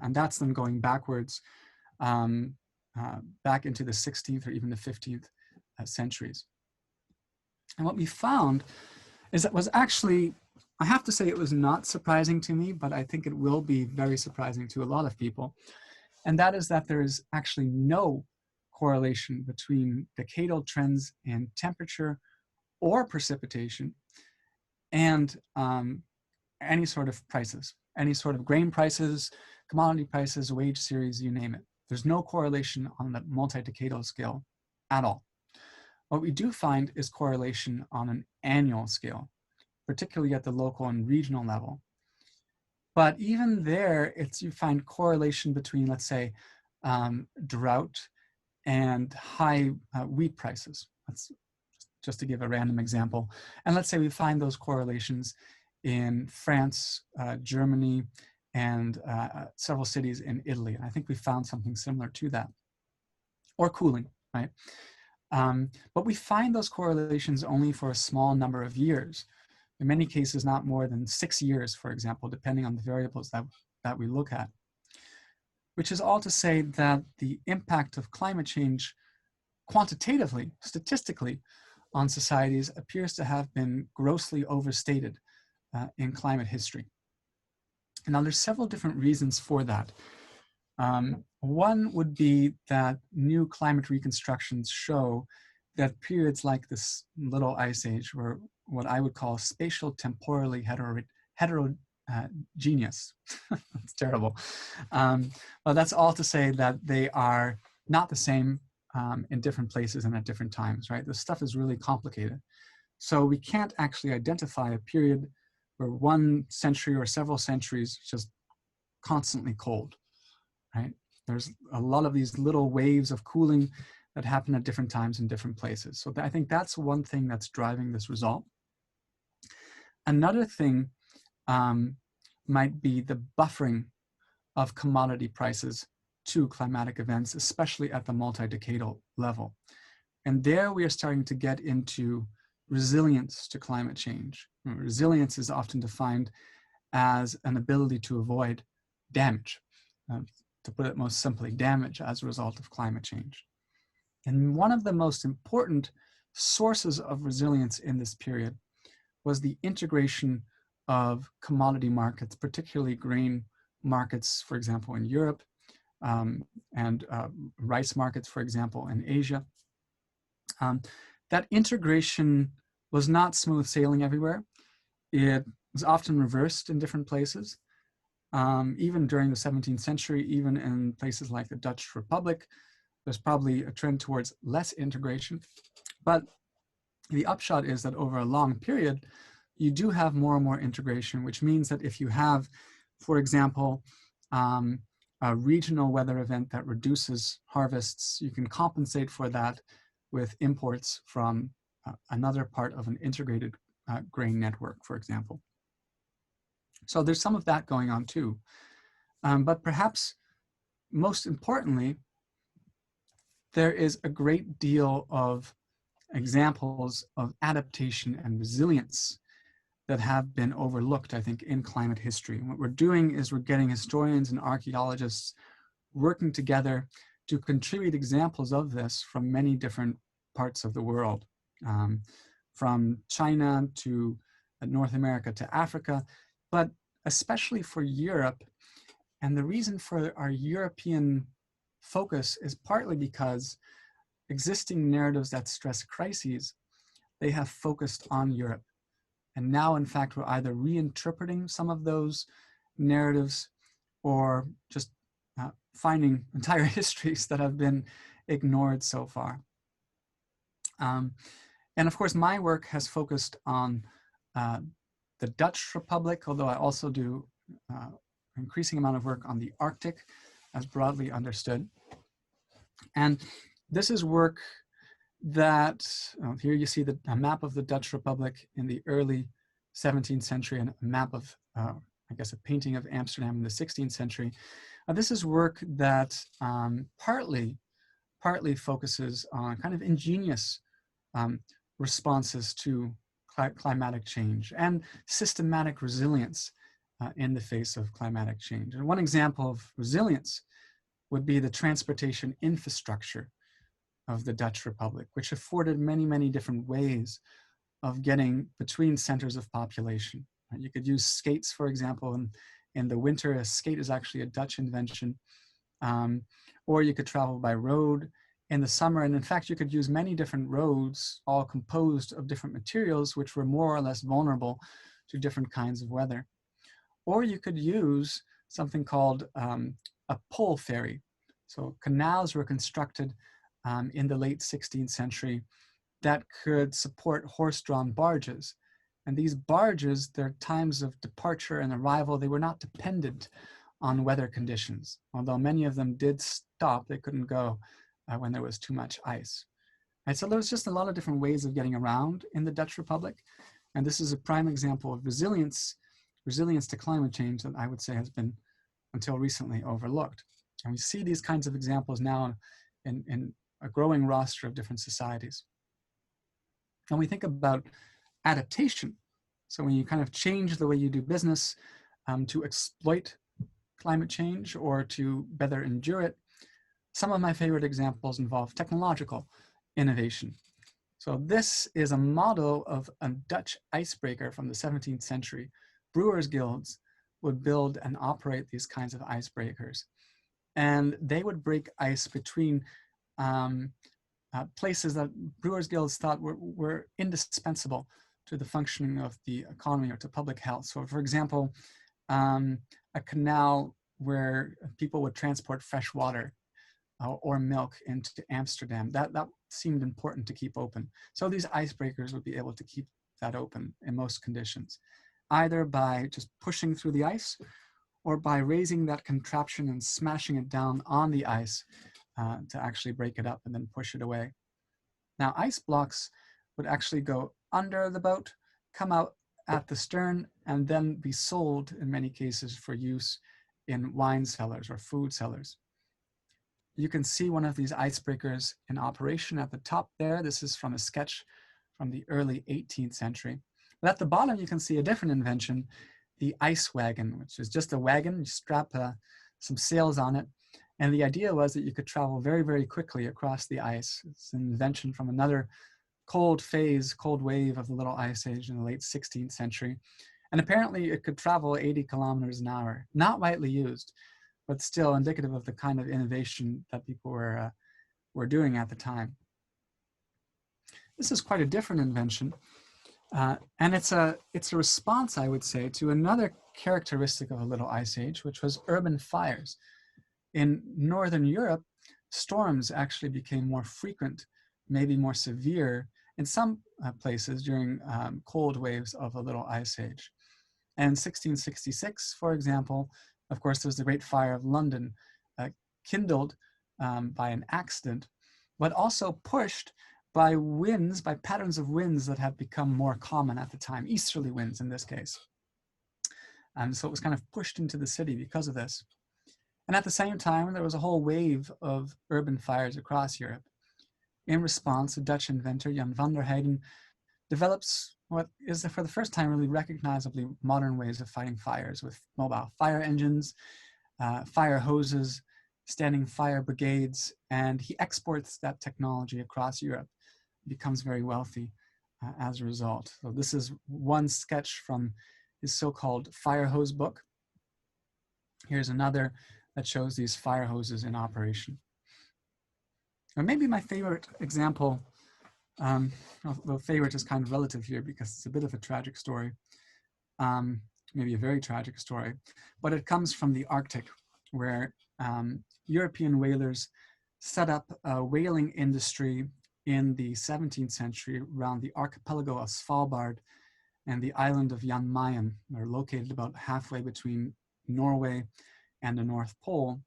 And that's them going backwards back into the 16th or even the 15th centuries. And what we found is that was actually, I have to say it was not surprising to me, but I think it will be very surprising to a lot of people. And that is that there is actually no correlation between decadal trends in temperature or precipitation and any sort of prices, any sort of grain prices, commodity prices, wage series, you name it. There's no correlation on the multi-decadal scale at all. What we do find is correlation on an annual scale, particularly at the local and regional level. But even there, you find correlation between, let's say, drought and high wheat prices. That's just to give a random example. And let's say we find those correlations in France, Germany, and several cities in Italy. And I think we found something similar to that. Or cooling, right? But we find those correlations only for a small number of years. In many cases, not more than 6 years, for example, depending on the variables that we look at. Which is all to say that the impact of climate change quantitatively, statistically, on societies appears to have been grossly overstated in climate history. And now there's several different reasons for that. One would be that new climate reconstructions show that periods like this little ice age were what I would call spatial temporally heterogeneous. That's terrible. But that's all to say that they are not the same in different places and at different times, right? This stuff is really complicated. So we can't actually identify a period where one century or several centuries just constantly cold, right? There's a lot of these little waves of cooling that happen at different times in different places. So I think that's one thing that's driving this result. Another thing might be the buffering of commodity prices to climatic events, especially at the multi-decadal level. And there we are starting to get into resilience to climate change. Resilience is often defined as an ability to avoid damage. To put it most simply, damage as a result of climate change. And one of the most important sources of resilience in this period was the integration of commodity markets, particularly grain markets, for example, in Europe, and rice markets, for example, in Asia. That integration was not smooth sailing everywhere. It was often reversed in different places. Even during the 17th century, even in places like the Dutch Republic, there's probably a trend towards less integration. But the upshot is that over a long period, you do have more and more integration, which means that if you have, for example, a regional weather event that reduces harvests, you can compensate for that with imports from another part of an integrated grain network, for example. So there's some of that going on too. But perhaps most importantly, there is a great deal of examples of adaptation and resilience that have been overlooked, I think, in climate history. And what we're doing is we're getting historians and archaeologists working together to contribute examples of this from many different parts of the world, from China to North America to Africa, but especially for Europe. And the reason for our European focus is partly because existing narratives that stress crises, they have focused on Europe. And now, in fact, we're either reinterpreting some of those narratives or just finding entire histories that have been ignored so far. And of course, my work has focused on the Dutch Republic, although I also do an increasing amount of work on the Arctic as broadly understood. And this is work that, here you see a map of the Dutch Republic in the early 17th century and a map of, I guess, a painting of Amsterdam in the 16th century. This is work that partly focuses on kind of ingenious responses to climatic change and systematic resilience in the face of climatic change. And one example of resilience would be the transportation infrastructure of the Dutch Republic, which afforded many, many different ways of getting between centers of population. You could use skates, for example, and in the winter, a skate is actually a Dutch invention. Or you could travel by road in the summer. And in fact, you could use many different roads, all composed of different materials, which were more or less vulnerable to different kinds of weather. Or you could use something called a pole ferry. So canals were constructed in the late 16th century that could support horse-drawn barges. And these barges, their times of departure and arrival, they were not dependent on weather conditions. Although many of them did stop, they couldn't go when there was too much ice. And so there was just a lot of different ways of getting around in the Dutch Republic. And this is a prime example of resilience to climate change that I would say has been, until recently, overlooked. And we see these kinds of examples now in a growing roster of different societies. And we think about adaptation. So when you kind of change the way you do business to exploit climate change or to better endure it, some of my favorite examples involve technological innovation. So this is a model of a Dutch icebreaker from the 17th century. Brewers' guilds would build and operate these kinds of icebreakers. And they would break ice between places that brewers' guilds thought were indispensable to the functioning of the economy or to public health. So for example, a canal where people would transport fresh water or milk into Amsterdam, that seemed important to keep open. So these icebreakers would be able to keep that open in most conditions, either by just pushing through the ice or by raising that contraption and smashing it down on the ice to actually break it up and then push it away. Now, ice blocks would actually go under the boat, come out at the stern, and then be sold in many cases for use in wine cellars or food cellars. You can see one of these icebreakers in operation at the top there. This is from a sketch from the early 18th century. But at the bottom, you can see a different invention, the ice wagon, which is just a wagon. You strap some sails on it. And the idea was that you could travel very, very quickly across the ice. It's an invention from another cold wave of the Little Ice Age in the late 16th century. And apparently it could travel 80 kilometers an hour, not widely used, but still indicative of the kind of innovation that people were doing at the time. This is quite a different invention. And it's a response, I would say, to another characteristic of the Little Ice Age, which was urban fires. In Northern Europe, storms actually became more frequent, maybe more severe in some places during cold waves of the Little Ice Age. And in 1666, for example, of course, there was the Great Fire of London, kindled by an accident, but also pushed by winds, by patterns of winds that have become more common at the time, easterly winds in this case. And so it was kind of pushed into the city because of this. And at the same time, there was a whole wave of urban fires across Europe. In response, a Dutch inventor, Jan van der Heyden, develops what is, for the first time, really recognizably modern ways of fighting fires with mobile fire engines, fire hoses, standing fire brigades, and he exports that technology across Europe, becomes very wealthy as a result. So this is one sketch from his so-called fire hose book. Here's another that shows these fire hoses in operation. Or maybe my favorite example, well, favorite is kind of relative here because it's a bit of a tragic story, maybe a very tragic story, but it comes from the Arctic, where European whalers set up a whaling industry in the 17th century around the archipelago of Svalbard and the island of Jan Mayen. They're located about halfway between Norway and the North Pole.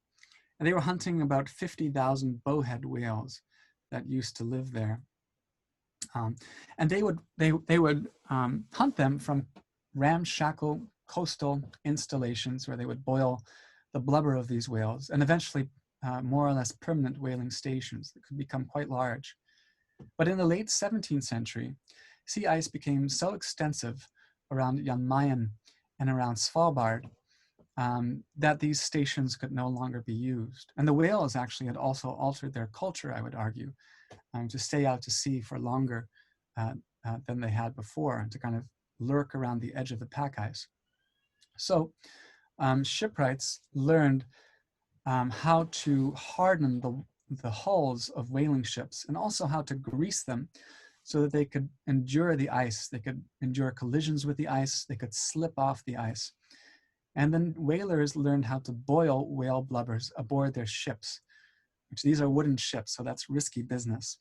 And they were hunting about 50,000 bowhead whales that used to live there. And they would hunt them from ramshackle coastal installations where they would boil the blubber of these whales, and eventually more or less permanent whaling stations that could become quite large. But in the late 17th century, sea ice became so extensive around Jan Mayen and around Svalbard that these stations could no longer be used. And the whales actually had also altered their culture, I would argue, to stay out to sea for longer than they had before, and to kind of lurk around the edge of the pack ice. So shipwrights learned how to harden the hulls of whaling ships, and also how to grease them so that they could endure the ice. They could endure collisions with the ice. They could slip off the ice. And then whalers learned how to boil whale blubbers aboard their ships, which these are wooden ships, so that's risky business.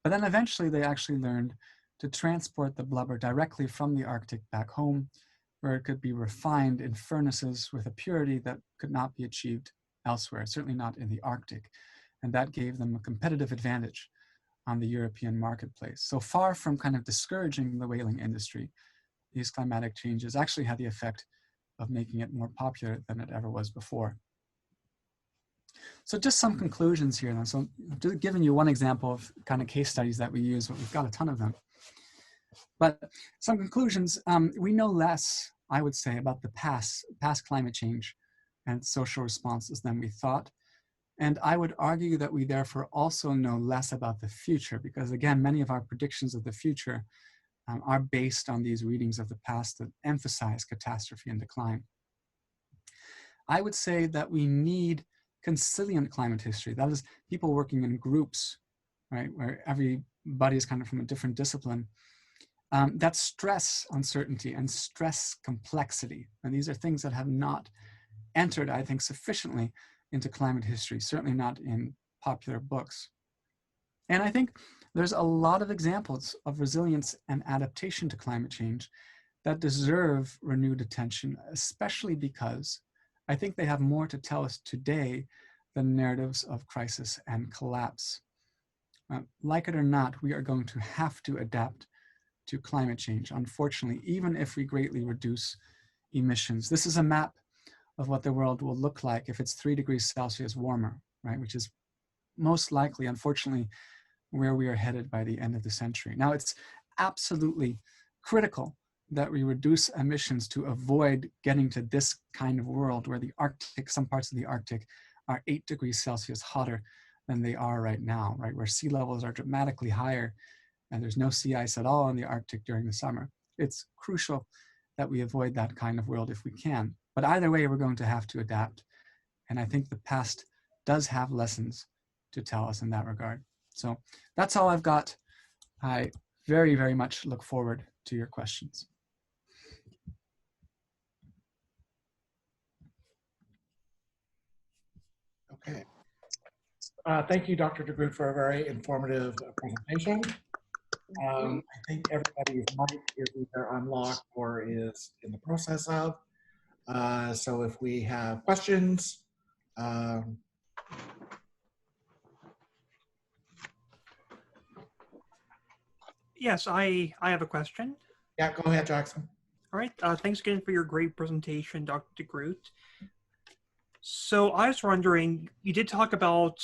But then eventually they actually learned to transport the blubber directly from the Arctic back home, where it could be refined in furnaces with a purity that could not be achieved elsewhere, certainly not in the Arctic. And that gave them a competitive advantage on the European marketplace. So far from kind of discouraging the whaling industry, these climatic changes actually had the effect of making it more popular than it ever was before. So just some conclusions here then. So just giving you one example of kind of case studies that we use, but we've got a ton of them. But some conclusions, we know less, I would say, about the past climate change and social responses than we thought. And I would argue that we therefore also know less about the future, because again, many of our predictions of the future are based on these readings of the past that emphasize catastrophe and decline. I would say that we need consilient climate history. That is people working in groups, right, where everybody is kind of from a different discipline. That stress uncertainty and stress complexity. And these are things that have not entered, I think, sufficiently into climate history, certainly not in popular books. And I think there's a lot of examples of resilience and adaptation to climate change that deserve renewed attention, especially because I think they have more to tell us today than narratives of crisis and collapse. Like it or not, we are going to have to adapt to climate change, unfortunately, even if we greatly reduce emissions. This is a map of what the world will look like if it's 3 degrees Celsius warmer, right? Which is most likely, unfortunately, where we are headed by the end of the century. Now, it's absolutely critical that we reduce emissions to avoid getting to this kind of world where the Arctic, some parts of the Arctic are 8 degrees Celsius hotter than they are right now, right? Where sea levels are dramatically higher and there's no sea ice at all in the Arctic during the summer. It's crucial that we avoid that kind of world if we can. But either way, we're going to have to adapt. And I think the past does have lessons to tell us in that regard. So that's all I've got. I very, very much look forward to your questions. Okay. Thank you, Dr. Degroot, for a very informative presentation. I think everybody's mic is either unlocked or is in the process of. So if we have questions, Yes, I have a question. yeah, go ahead, Jackson. All right, thanks again for your great presentation, Dr. Degroot. So I was wondering, you did talk about,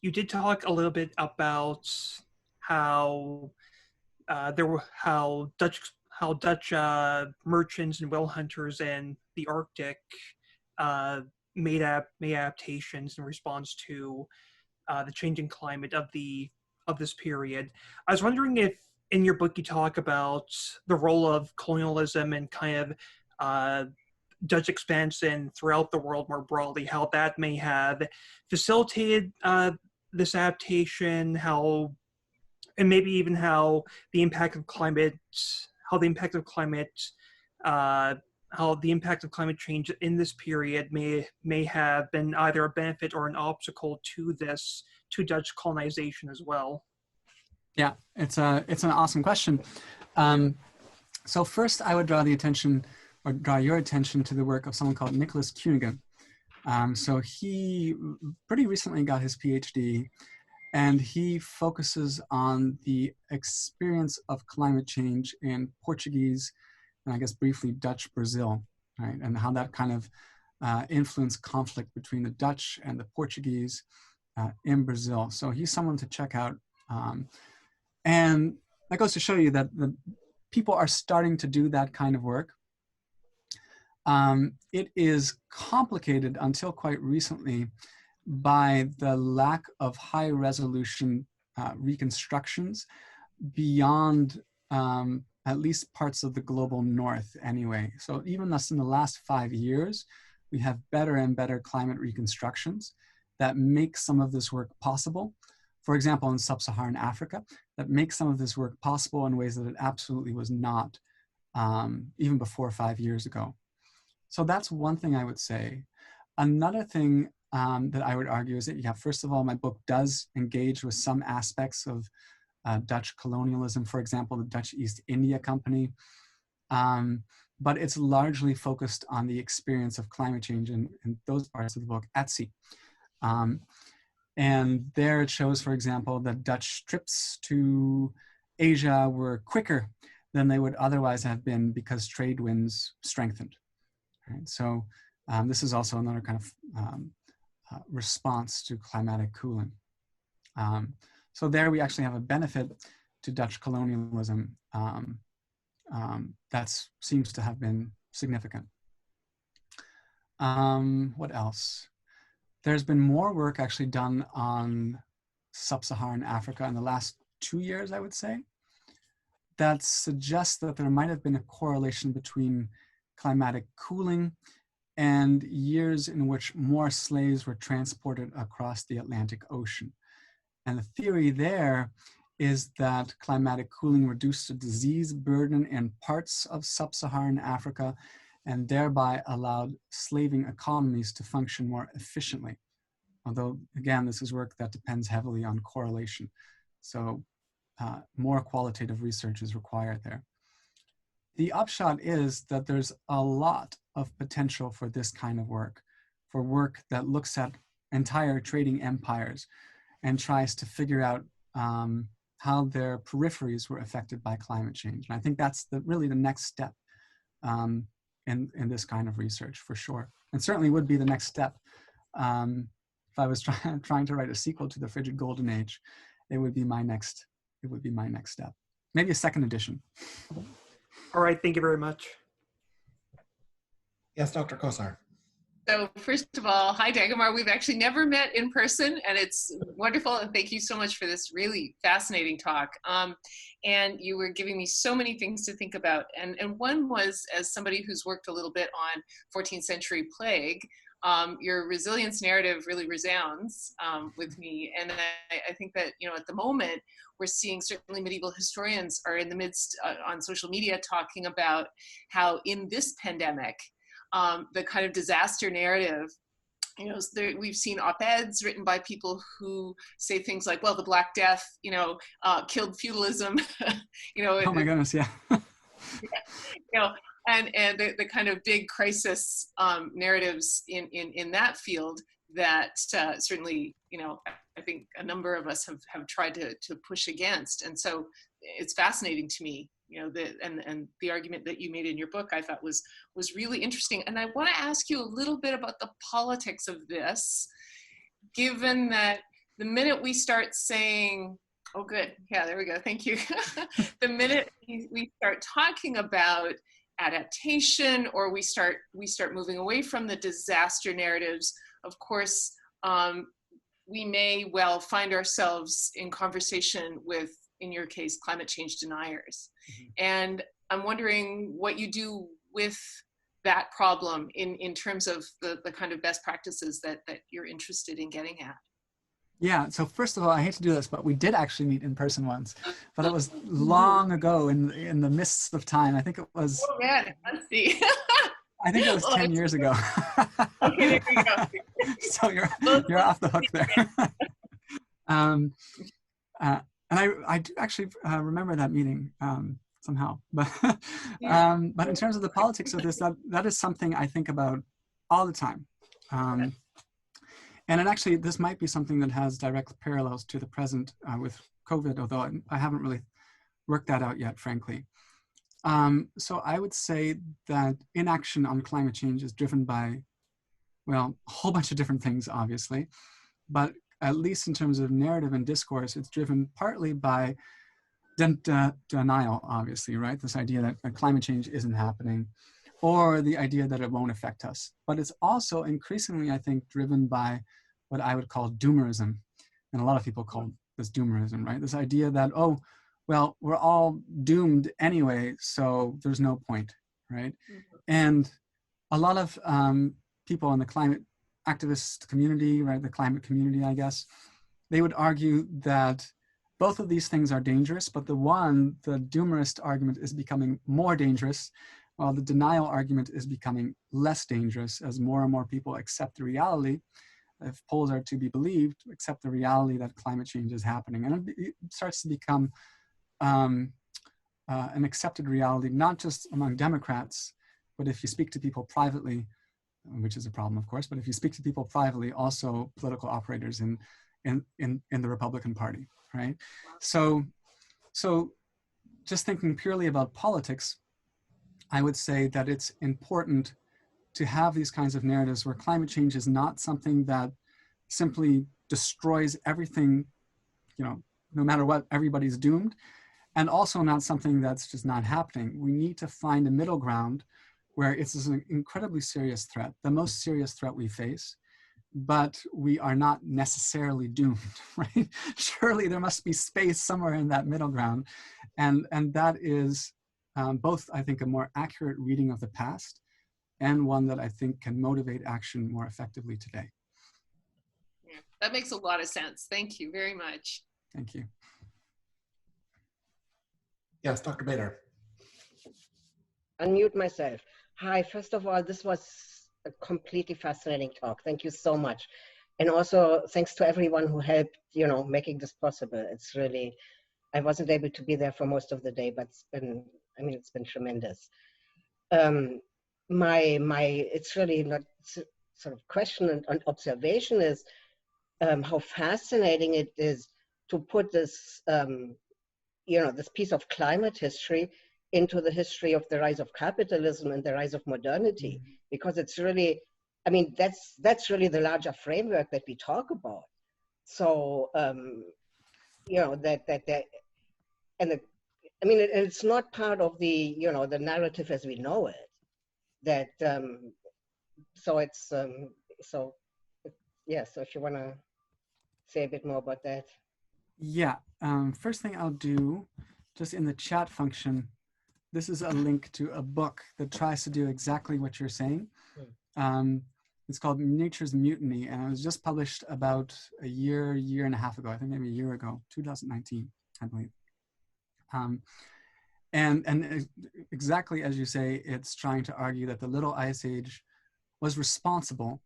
you did talk a little bit about how how Dutch merchants and whale hunters in the Arctic made adaptations in response to the changing climate of this period. I was wondering if in your book you talk about the role of colonialism and kind of Dutch expansion throughout the world more broadly, how that may have facilitated this adaptation, and maybe even how the impact of climate change in this period may have been either a benefit or an obstacle to Dutch colonization as well. Yeah, it's an awesome question. So first, I would draw your attention to the work of someone called Nicholas Kunigan. So he pretty recently got his PhD, and he focuses on the experience of climate change in Portuguese, and I guess briefly Dutch Brazil, right? And how that kind of influenced conflict between the Dutch and the Portuguese in Brazil. So he's someone to check out. And that goes to show you that the people are starting to do that kind of work. It is complicated until quite recently by the lack of high resolution reconstructions beyond at least parts of the global north anyway. So even thus in the last 5 years, we have better and better climate reconstructions that make some of this work possible. For example, in sub-Saharan Africa, that makes some of this work possible in ways that it absolutely was not even before 5 years ago. So that's one thing I would say. Another thing that I would argue is that, yeah, first of all, my book does engage with some aspects of Dutch colonialism, for example, the Dutch East India Company, but it's largely focused on the experience of climate change in those parts of the book at sea. And there it shows, for example, that Dutch trips to Asia were quicker than they would otherwise have been because trade winds strengthened. Right? So this is also another kind of response to climatic cooling. So there we actually have a benefit to Dutch colonialism that seems to have been significant. What else? There's been more work actually done on sub-Saharan Africa in the last 2 years, I would say, that suggests that there might have been a correlation between climatic cooling and years in which more slaves were transported across the Atlantic Ocean. And the theory there is that climatic cooling reduced the disease burden in parts of sub-Saharan Africa and thereby allowed slaving economies to function more efficiently. Although, again, this is work that depends heavily on correlation. So more qualitative research is required there. The upshot is that there's a lot of potential for this kind of work, for work that looks at entire trading empires and tries to figure out how their peripheries were affected by climate change. And I think that's really the next step in this kind of research, for sure. And certainly would be the next step. If I was trying to write a sequel to the Frigid Golden Age, it would be my next step. Maybe a second edition. All right, thank you very much. Yes, Dr. Kosar. So first of all, hi Dagomar. We've actually never met in person, and it's wonderful. And thank you so much for this really fascinating talk. And you were giving me so many things to think about. And one was, as somebody who's worked a little bit on 14th century plague, your resilience narrative really resounds with me. And I think that, you know, at the moment, we're seeing certainly medieval historians are in the midst on social media talking about how in this pandemic, the kind of disaster narrative, you know, we've seen op-eds written by people who say things like, well, the Black Death, you know, killed feudalism, you know. Oh my goodness, yeah. You know, and the kind of big crisis narratives in that field that certainly, you know, I think a number of us have tried to push against. And so it's fascinating to me, you know, and the argument that you made in your book, I thought was really interesting. And I want to ask you a little bit about the politics of this, given that the minute we start saying, oh, good, yeah, there we go, thank you. The minute we start talking about adaptation, or we start moving away from the disaster narratives, of course, we may well find ourselves in conversation with, in your case, climate change deniers. Mm-hmm. And I'm wondering what you do with that problem in terms of the kind of best practices that you're interested in getting at. Yeah, so first of all, I hate to do this, but we did actually meet in person once, but it was long ago in the mists of time. I think it was... Oh man, let's see. I think it was 10 years ago. Okay, there you go. So you're off the hook there. And I do actually remember that meeting somehow. But but in terms of the politics of this, that is something I think about all the time. And actually, this might be something that has direct parallels to the present with COVID, although I haven't really worked that out yet, frankly. So I would say that inaction on climate change is driven by, well, a whole bunch of different things, obviously, but at least in terms of narrative and discourse, it's driven partly by denial, obviously, right? This idea that climate change isn't happening, or the idea that it won't affect us. But it's also increasingly, I think, driven by what I would call doomerism. And a lot of people call this doomerism, right? This idea that, oh, well, we're all doomed anyway, so there's no point, right? Mm-hmm. And a lot of people in the climate activist community, right, the climate community, I guess, they would argue that both of these things are dangerous, but the doomerist argument is becoming more dangerous, while the denial argument is becoming less dangerous as more and more people accept the reality, if polls are to be believed, accept the reality that climate change is happening. And it starts to become an accepted reality, not just among Democrats, but if you speak to people privately, which is a problem, of course, but if you speak to people privately, also political operators in the Republican Party, right? So just thinking purely about politics, I would say that it's important to have these kinds of narratives where climate change is not something that simply destroys everything, no matter what, everybody's doomed, and also not something that's just not happening. We need to find a middle ground where it's an incredibly serious threat, the most serious threat we face, but we are not necessarily doomed, right? Surely there must be space somewhere in that middle ground. And that is both, I think, a more accurate reading of the past and one that I think can motivate action more effectively today. Yeah, that makes a lot of sense. Thank you very much. Thank you. Yes, Dr. Bader. Unmute myself. Hi, first of all, this was a completely fascinating talk. Thank you so much. And also thanks to everyone who helped, making this possible. It's really, I wasn't able to be there for most of the day, but it's been tremendous. It's really not sort of question and observation is how fascinating it is to put this, this piece of climate history into the history of the rise of capitalism and the rise of modernity, because it's really, that's really the larger framework that we talk about. So, it's not part of the, the narrative as we know it. That, so if you want to say a bit more about that. Yeah, first thing I'll do, just in the chat function, this is a link to a book that tries to do exactly what you're saying. It's called Nature's Mutiny, and it was just published about a year and a half ago, I think maybe a year ago, 2019, I believe. And exactly as you say, it's trying to argue that the Little Ice Age was responsible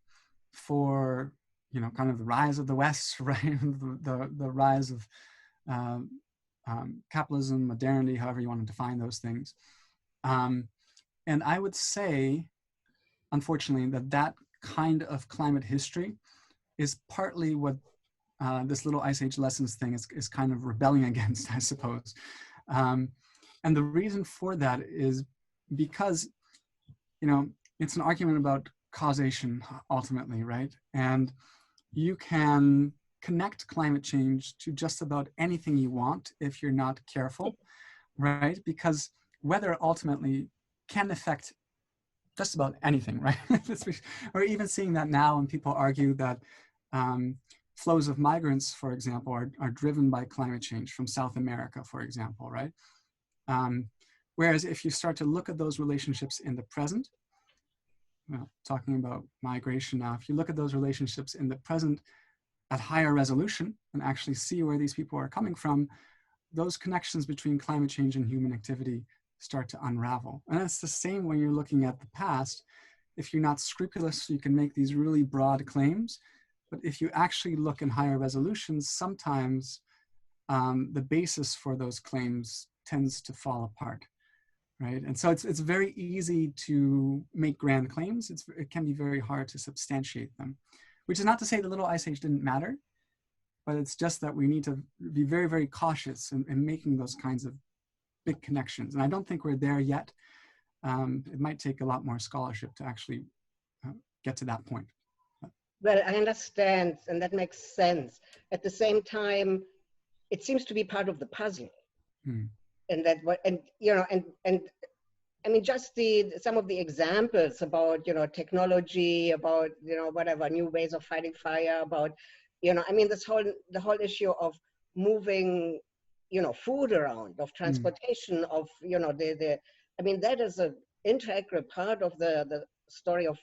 for, kind of the rise of the West, right? the rise of capitalism, modernity, however you want to define those things. And I would say, unfortunately, that kind of climate history is partly what this Little Ice Age lessons thing is kind of rebelling against, I suppose. And the reason for that is because, it's an argument about causation ultimately, right? And you can connect climate change to just about anything you want if you're not careful, right? Because weather ultimately can affect just about anything, right? We're even seeing that now when people argue that flows of migrants, for example, are driven by climate change from South America, for example, right? Whereas if you start to look at those relationships in the present, talking about migration now, if you look at those relationships in the present at higher resolution and actually see where these people are coming from, those connections between climate change and human activity start to unravel. And it's the same when you're looking at the past. If you're not scrupulous, you can make these really broad claims, but if you actually look in higher resolutions, sometimes the basis for those claims tends to fall apart, right? And so it's very easy to make grand claims. It can be very hard to substantiate them, which is not to say the Little Ice Age didn't matter, but it's just that we need to be very, very cautious in making those kinds of big connections. And I don't think we're there yet. It might take a lot more scholarship to actually get to that point. Well, I understand, and that makes sense. At the same time, it seems to be part of the puzzle. And just some of the examples about, technology, about, whatever, new ways of fighting fire, about, the whole issue of moving, food around, of transportation, of, that is an integral part of the story of,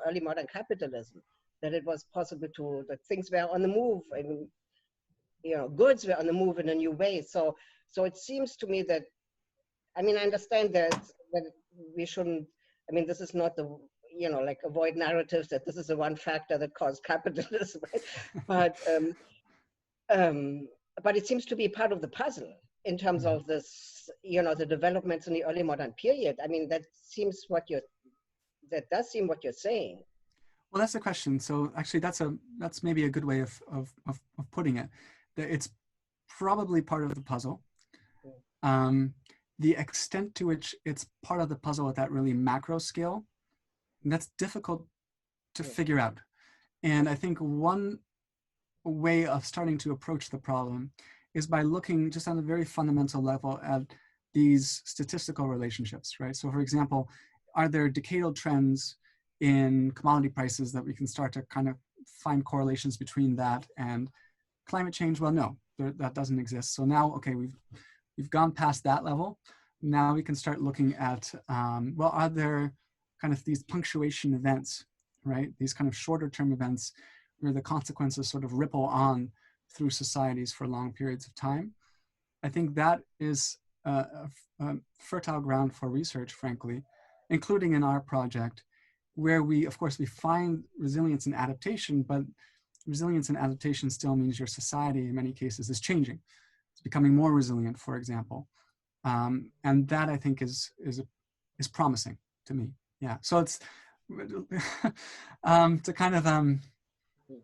early modern capitalism, that it was possible that things were on the move. goods were on the move in a new way. So it seems to me that, I mean, I understand that we shouldn't, I mean, this is not the, like avoid narratives that this is the one factor that caused capitalism, right? But it seems to be part of the puzzle in terms of this, the developments in the early modern period. I mean, that does seem what you're saying. Well, that's the question. So actually, that's maybe a good way of putting it. That it's probably part of the puzzle. The extent to which it's part of the puzzle at that really macro scale, that's difficult to figure out. And I think one way of starting to approach the problem is by looking just on a very fundamental level at these statistical relationships, right? So for example, are there decadal trends in commodity prices that we can start to kind of find correlations between that and climate change? Well, no, that doesn't exist. So now, okay, we've gone past that level. Now we can start looking at, well, are there kind of these punctuation events, right? These kind of shorter term events where the consequences sort of ripple on through societies for long periods of time. I think that is a fertile ground for research, frankly, including in our project, where of course, we find resilience and adaptation, but resilience and adaptation still means your society in many cases is changing. It's becoming more resilient, for example. And that I think is promising to me. Yeah, so it's to kind of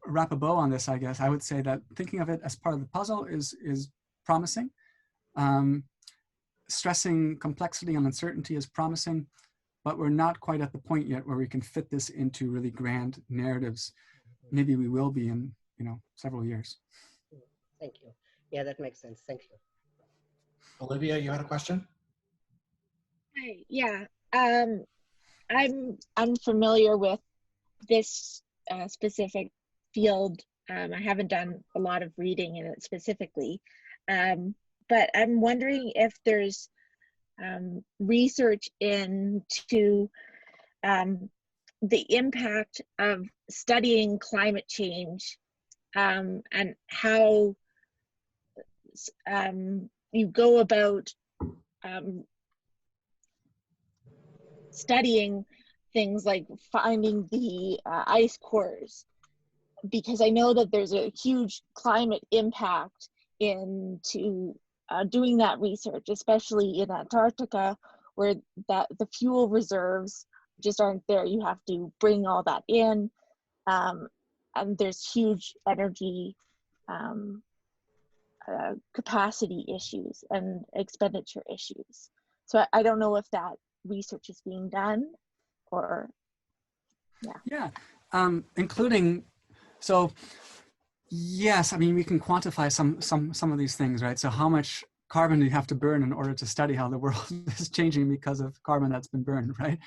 wrap a bow on this, I guess, I would say that thinking of it as part of the puzzle is promising. Stressing complexity and uncertainty is promising, but we're not quite at the point yet where we can fit this into really grand narratives. Maybe we will be in, several years. Thank you. Yeah, that makes sense. Thank you. Olivia, you had a question? Hi. Yeah. I'm unfamiliar with this specific field. I haven't done a lot of reading in it specifically, but I'm wondering if there's research into the impact of studying climate change and how you go about studying things like finding the ice cores, because I know that there's a huge climate impact into doing that research, especially in Antarctica, where the fuel reserves just aren't there. You have to bring all that in, and there's huge energy capacity issues and expenditure issues. So I don't know if that research is being done, or including, so yes, I mean, we can quantify some of these things, right? So how much carbon do you have to burn in order to study how the world is changing because of carbon that's been burned, right?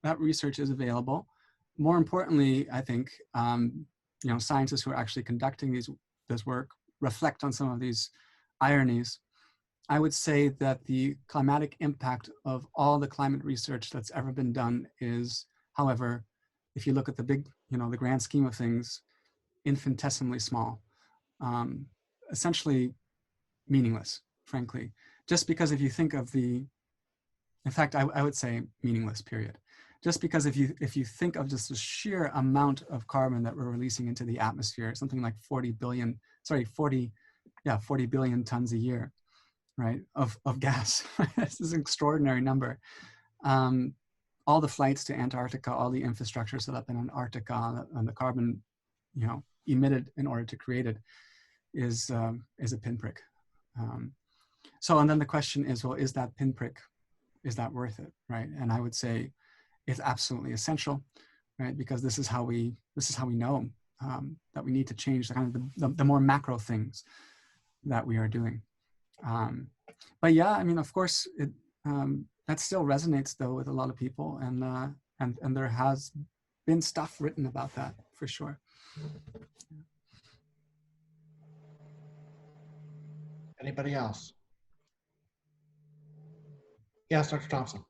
That research is available. More importantly, I think, scientists who are actually conducting this work reflect on some of these ironies. I would say that the climatic impact of all the climate research that's ever been done is, however, if you look at the big, the grand scheme of things, infinitesimally small, essentially meaningless, frankly. Just because if you think of in fact, I would say meaningless, period. Just because if you think of just the sheer amount of carbon that we're releasing into the atmosphere, something like 40 billion tons a year, right, of gas. This is an extraordinary number. All the flights to Antarctica, all the infrastructure set up in Antarctica, and the carbon, emitted in order to create it is a pinprick. And then the question is, well, is that pinprick, is that worth it, right? And I would say it's absolutely essential, right? Because this is how we know that we need to change the kind of the more macro things that we are doing. But yeah, I mean, of course, that still resonates though with a lot of people, and there has been stuff written about that for sure. Anybody else? Yes, Dr. Thompson.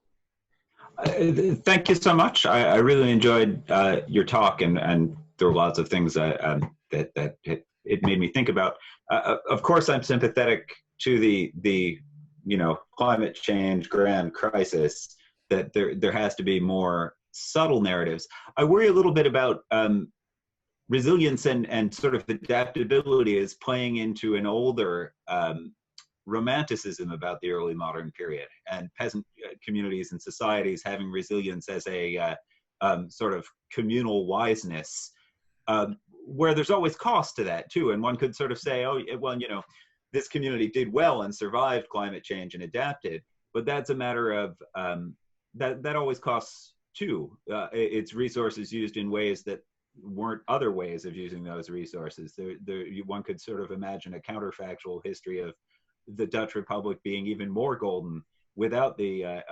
Thank you so much. I really enjoyed your talk, and were lots of things that it made me think about. Of course, I'm sympathetic to the climate change grand crisis, that there has to be more subtle narratives. I worry a little bit about resilience and sort of adaptability is playing into an older romanticism about the early modern period, and peasant communities and societies having resilience as a sort of communal wiseness, where there's always cost to that too. And one could sort of say, oh, well, this community did well and survived climate change and adapted, but that's a matter of that always costs too. It's resources used in ways that weren't other ways of using those resources. One could sort of imagine a counterfactual history of the Dutch Republic being even more golden without the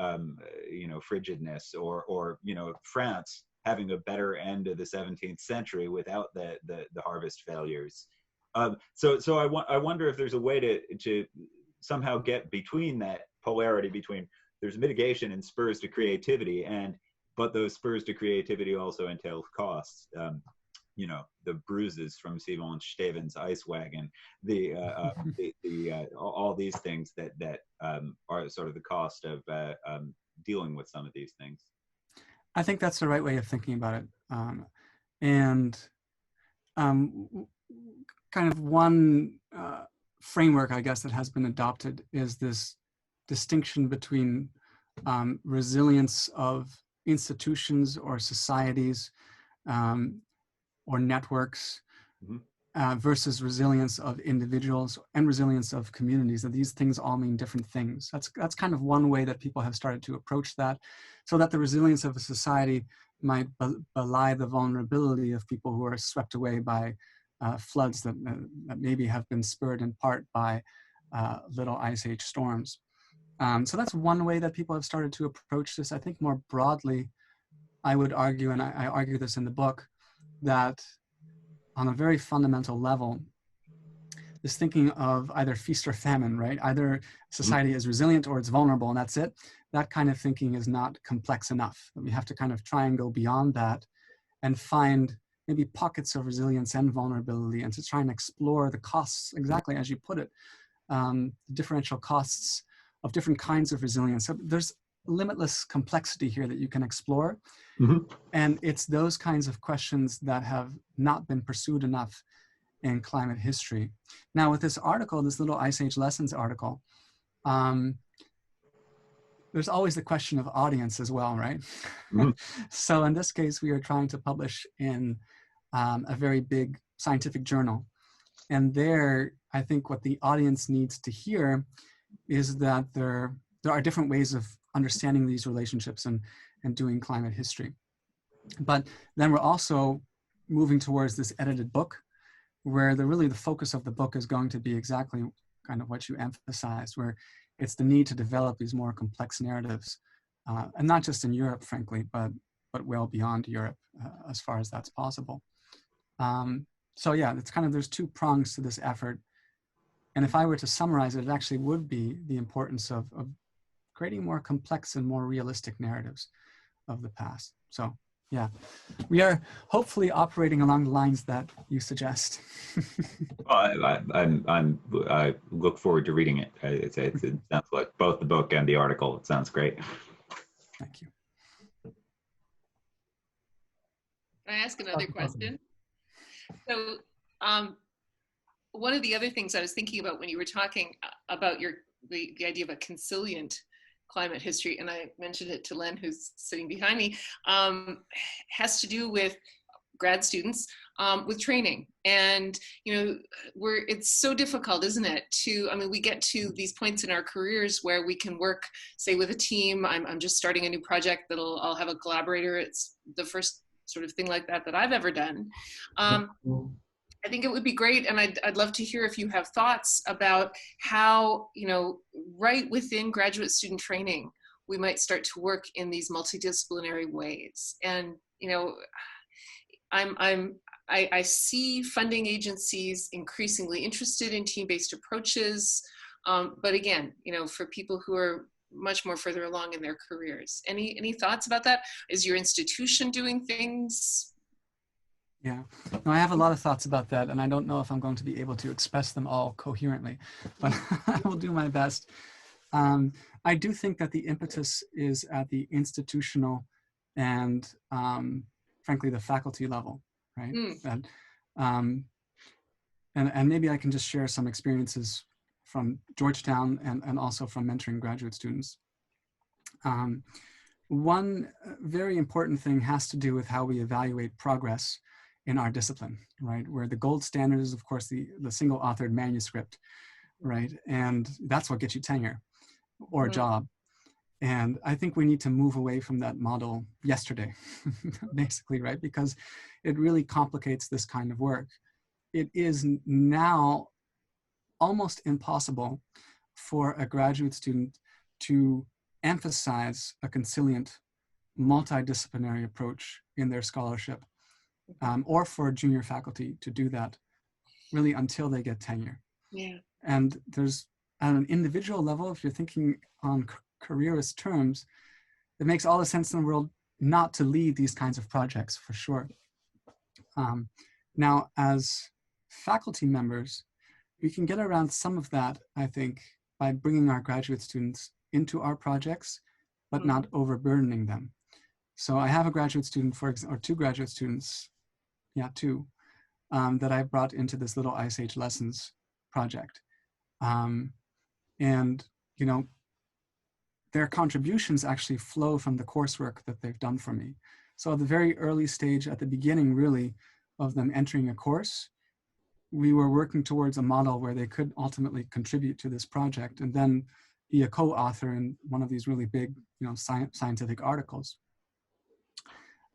frigidness, or France having a better end of the 17th century without the harvest failures. So I wonder if there's a way to somehow get between that polarity between there's mitigation and spurs to creativity, but those spurs to creativity also entail costs. The bruises from Simon Steven's ice wagon, all these things that are sort of the cost of dealing with some of these things. I think that's the right way of thinking about it. Kind of one framework, I guess, that has been adopted is this distinction between resilience of institutions or societies or networks versus resilience of individuals and resilience of communities. And these things all mean different things. That's kind of one way that people have started to approach that, so that the resilience of a society might belie the vulnerability of people who are swept away by floods that maybe have been spurred in part by little ice age storms. So that's one way that people have started to approach this. I think more broadly, I would argue, and I argue this in the book, that on a very fundamental level, this thinking of either feast or famine, right? Either society is resilient or it's vulnerable and that's it. That kind of thinking is not complex enough. We have to kind of try and go beyond that and find maybe pockets of resilience and vulnerability, and to try and explore the costs, exactly as you put it, differential costs of different kinds of resilience. So there's limitless complexity here that you can explore. And it's those kinds of questions that have not been pursued enough in climate history. Now with this article, this little Ice Age Lessons article, there's always the question of audience as well, right? So in this case, we are trying to publish in a very big scientific journal. And there, I think what the audience needs to hear is that there are different ways of understanding these relationships and doing climate history. But then we're also moving towards this edited book, where really the focus of the book is going to be exactly kind of what you emphasized, where it's the need to develop these more complex narratives, and not just in Europe, frankly, but well beyond Europe, as far as that's possible. So yeah, it's kind of, there's two prongs to this effort. And if I were to summarize it, it actually would be the importance of creating more complex and more realistic narratives of the past. So yeah, we are hopefully operating along the lines that you suggest. I look forward to reading it. It sounds like both the book and the article. It sounds great. Thank you. Can I ask another question? So one of the other things I was thinking about when you were talking about the idea of a consilient climate history, and I mentioned it to Len, who's sitting behind me, has to do with grad students with training. And, it's so difficult, isn't it? We get to these points in our careers where we can work, say, with a team. I'm just starting a new project I'll have a collaborator. It's the first sort of thing like that I've ever done. I think it would be great, and I'd love to hear if you have thoughts about how, right within graduate student training, we might start to work in these multidisciplinary ways. And, I see funding agencies increasingly interested in team-based approaches, but again, for people who are much more further along in their careers. Any thoughts about that? Is your institution doing things Yeah, no, I have a lot of thoughts about that, and I don't know if I'm going to be able to express them all coherently, but I will do my best. I do think that the impetus is at the institutional and, frankly, the faculty level, right? That, and maybe I can just share some experiences from Georgetown and also from mentoring graduate students. One very important thing has to do with how we evaluate progress in our discipline, right? Where the gold standard is, of course, the single authored manuscript, right? And that's what gets you tenure or a job. And I think we need to move away from that model yesterday, basically, right? Because it really complicates this kind of work. It is now almost impossible for a graduate student to emphasize a consilient, multidisciplinary approach in their scholarship, or for junior faculty to do that really until they get tenure. Yeah. And there's, at an individual level, if you're thinking on careerist terms, it makes all the sense in the world not to lead these kinds of projects, for sure. Now, as faculty members, we can get around some of that, I think, by bringing our graduate students into our projects, but not overburdening them. So I have a graduate student, for example, or two graduate students, two, that I brought into this little Ice Age Lessons project. And, you know, their contributions actually flow from the coursework that they've done for me. So at the very early stage, at the beginning, really, of them entering a course, we were working towards a model where they could ultimately contribute to this project and then be a co-author in one of these really big, you know, scientific articles.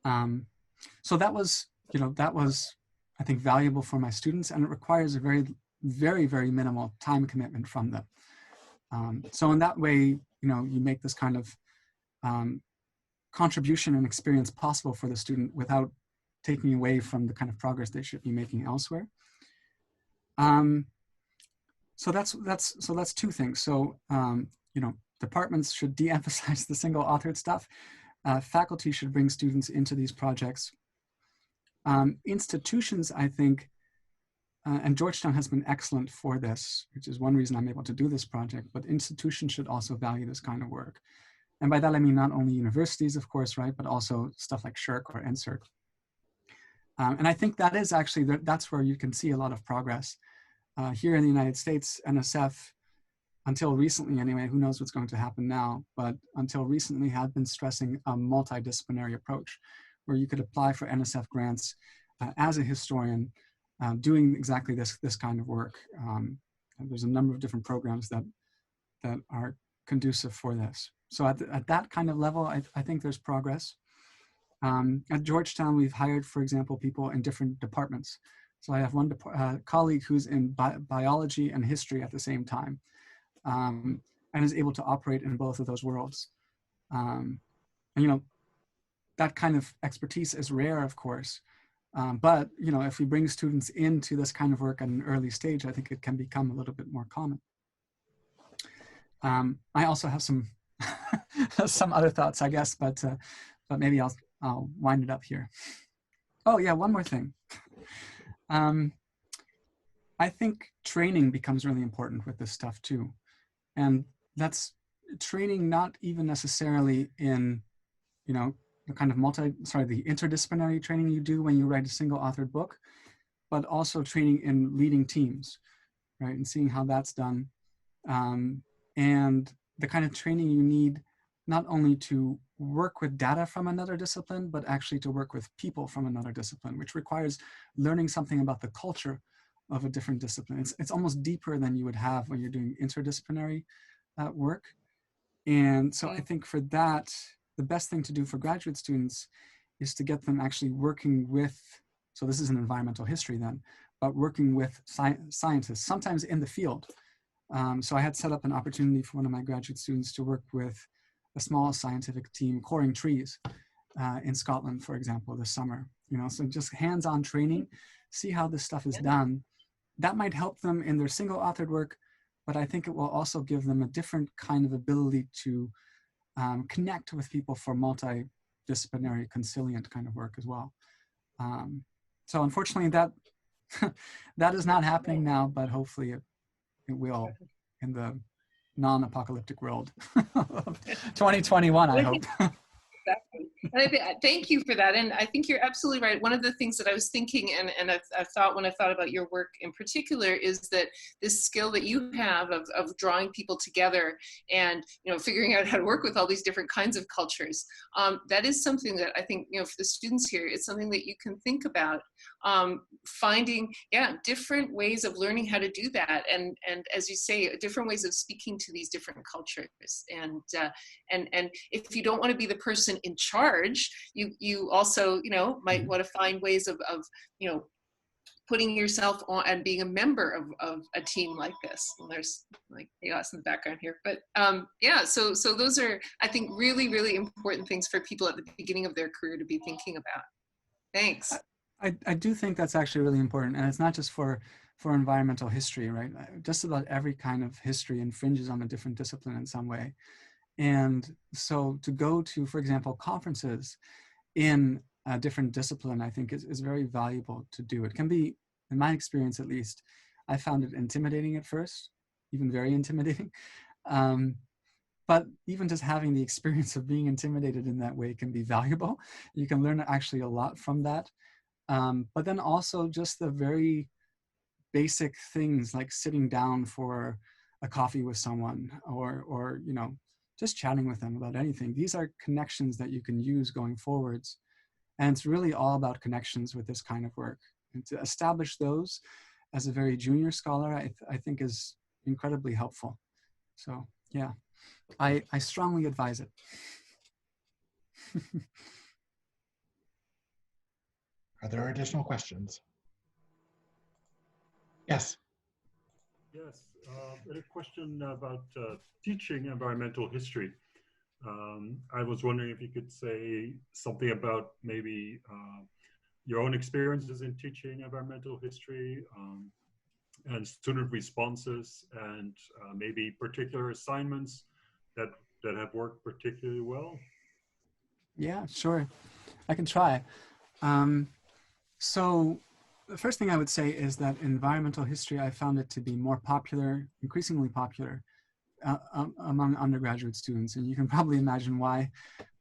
So that was, you know, that was, I think, valuable for my students, and it requires a very, very, very minimal time commitment from them. So in that way, you know, you make this kind of contribution and experience possible for the student without taking away from the kind of progress they should be making elsewhere. So that's two things. So, you know, departments should de-emphasize the single authored stuff. Faculty should bring students into these projects. Institutions, I think, and Georgetown has been excellent for this, which is one reason I'm able to do this project, but institutions should also value this kind of work. And by that, I mean not only universities, of course, right, but also stuff like SSHRC or NSERC. And I think that is actually, that's where you can see a lot of progress. Here in the United States, NSF, until recently anyway, who knows what's going to happen now, but until recently had been stressing a multidisciplinary approach where you could apply for NSF grants as a historian, doing exactly this kind of work. And there's a number of different programs that are conducive for this. So at that kind of level, I think there's progress. At Georgetown, we've hired, for example, people in different departments. So I have one colleague who's in biology and history at the same time, and is able to operate in both of those worlds. And, you know, that kind of expertise is rare, of course. But, you know, if we bring students into this kind of work at an early stage, I think it can become a little bit more common. I also have some some other thoughts, I guess, but maybe I'll wind it up here. Oh yeah, one more thing. I think training becomes really important with this stuff too. And that's training not even necessarily in, you know, the kind of the interdisciplinary training you do when you write a single authored book, but also training in leading teams, right? And seeing how that's done. And the kind of training you need not only to work with data from another discipline, but actually to work with people from another discipline, which requires learning something about the culture of a different discipline. It's almost deeper than you would have when you're doing interdisciplinary work. And so I think for that, the best thing to do for graduate students is to get them actually working with, so this is an environmental history then, but working with scientists, sometimes in the field. So I had set up an opportunity for one of my graduate students to work with a small scientific team coring trees in Scotland, for example, this summer. You know, so just hands-on training, see how this stuff is done. That might help them in their single authored work, but I think it will also give them a different kind of ability to connect with people for multidisciplinary, consilient kind of work as well. So unfortunately that that is not happening now, but hopefully it will in the non-apocalyptic world of 2021, I hope. Exactly. And thank you for that. And I think you're absolutely right. One of the things that I was thinking, and I thought when I thought about your work in particular, is that this skill that you have of drawing people together and, you know, figuring out how to work with all these different kinds of cultures, that is something that I think, you know, for the students here, it's something that you can think about, finding, different ways of learning how to do that. And as you say, different ways of speaking to these different cultures. And if you don't want to be the person in charge, you also, you know, might want to find ways of you know, putting yourself on and being a member of a team like this. And there's like chaos in the background here, but so those are, I think, really, really important things for people at the beginning of their career to be thinking about. Thanks. I do think that's actually really important, and it's not just for environmental history, right? Just about every kind of history infringes on a different discipline in some way. And so to go to, for example, conferences in a different discipline, I think is very valuable to do. It can be, in my experience at least, I found it intimidating at first, even very intimidating. But even just having the experience of being intimidated in that way can be valuable. You can learn actually a lot from that. But then also just the very basic things like sitting down for a coffee with someone or you know, just chatting with them about anything. These are connections that you can use going forwards. And it's really all about connections with this kind of work. And to establish those as a very junior scholar, I think is incredibly helpful. So yeah, I strongly advise it. Are there additional questions? Yes. Yes, I had a question about teaching environmental history. I was wondering if you could say something about maybe your own experiences in teaching environmental history and student responses and maybe particular assignments that have worked particularly well. Yeah, sure. I can try. So the first thing I would say is that environmental history, I found it to be more popular, increasingly popular among undergraduate students. And you can probably imagine why,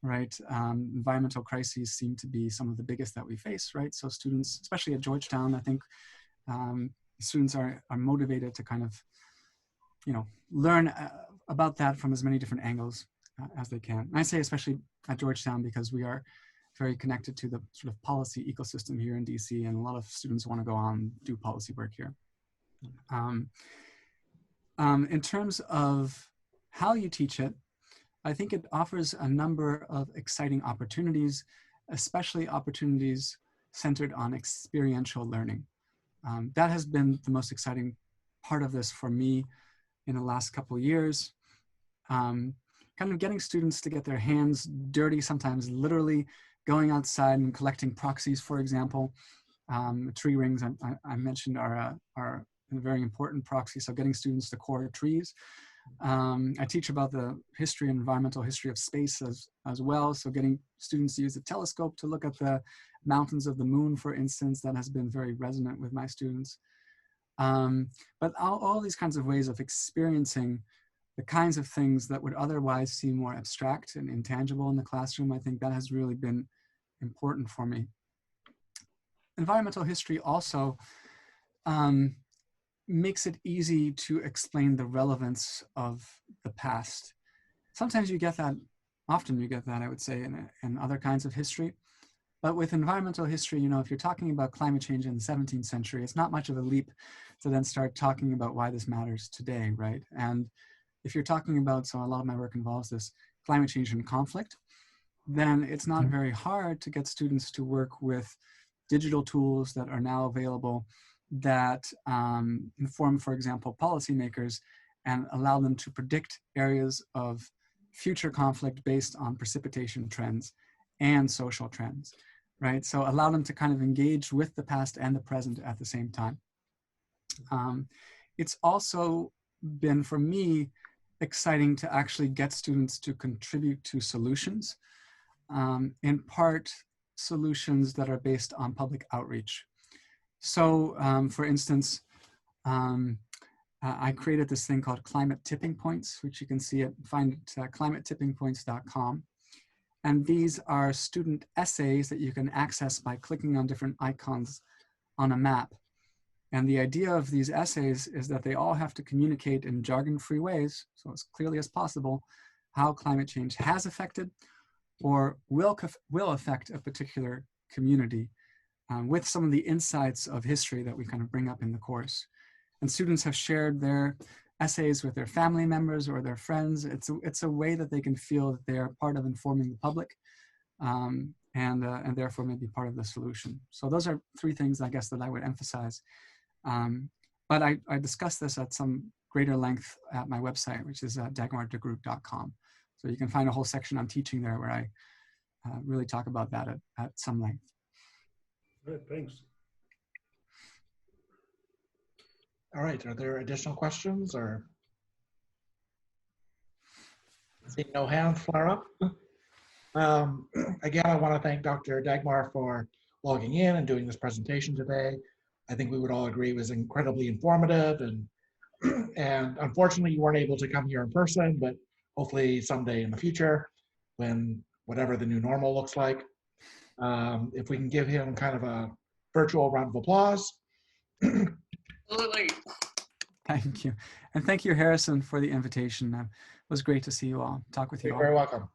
right? Environmental crises seem to be some of the biggest that we face, right? So students, especially at Georgetown, I think students are motivated to kind of, you know, learn about that from as many different angles as they can. And I say especially at Georgetown because we are very connected to the sort of policy ecosystem here in DC, and a lot of students want to go on and do policy work here. In terms of how you teach it, I think it offers a number of exciting opportunities, especially opportunities centered on experiential learning. That has been the most exciting part of this for me in the last couple of years. Kind of getting students to get their hands dirty, sometimes literally going outside and collecting proxies, for example. Tree rings I mentioned are a very important proxy, so getting students to core trees. I teach about the history and environmental history of space as well, so getting students to use a telescope to look at the mountains of the moon, for instance. That has been very resonant with my students. But all these kinds of ways of experiencing the kinds of things that would otherwise seem more abstract and intangible in the classroom, I think that has really been important for me. Environmental history also makes it easy to explain the relevance of the past. Sometimes you get that, often you get that, I would say, in other kinds of history. But with environmental history, you know, if you're talking about climate change in the 17th century, it's not much of a leap to then start talking about why this matters today, right? And if you're talking about, so a lot of my work involves this, climate change and conflict, then it's not very hard to get students to work with digital tools that are now available that inform, for example, policymakers and allow them to predict areas of future conflict based on precipitation trends and social trends, right? So allow them to kind of engage with the past and the present at the same time. It's also been, for me, exciting to actually get students to contribute to solutions, in part solutions that are based on public outreach. So for instance, I created this thing called Climate Tipping Points, which you can find at climatetippingpoints.com. And these are student essays that you can access by clicking on different icons on a map. And the idea of these essays is that they all have to communicate in jargon-free ways, so as clearly as possible, how climate change has affected or will affect a particular community with some of the insights of history that we kind of bring up in the course. And students have shared their essays with their family members or their friends. It's a way that they can feel that they are part of informing the public and therefore maybe part of the solution. So those are three things, I guess, that I would emphasize. But I discuss this at some greater length at my website, which is dagomardegroot.com. So you can find a whole section on teaching there where I really talk about that at some length. Good, thanks. All right, are there additional questions or? Seeing no hands flare up. Again, I want to thank Dr. Dagmar for logging in and doing this presentation today. I think we would all agree it was incredibly informative, and unfortunately you weren't able to come here in person, but hopefully someday in the future when whatever the new normal looks like. If we can give him kind of a virtual round of applause. Absolutely. Thank you. And thank you, Harrison, for the invitation. It was great to see you all, talk with you You're all. very welcome.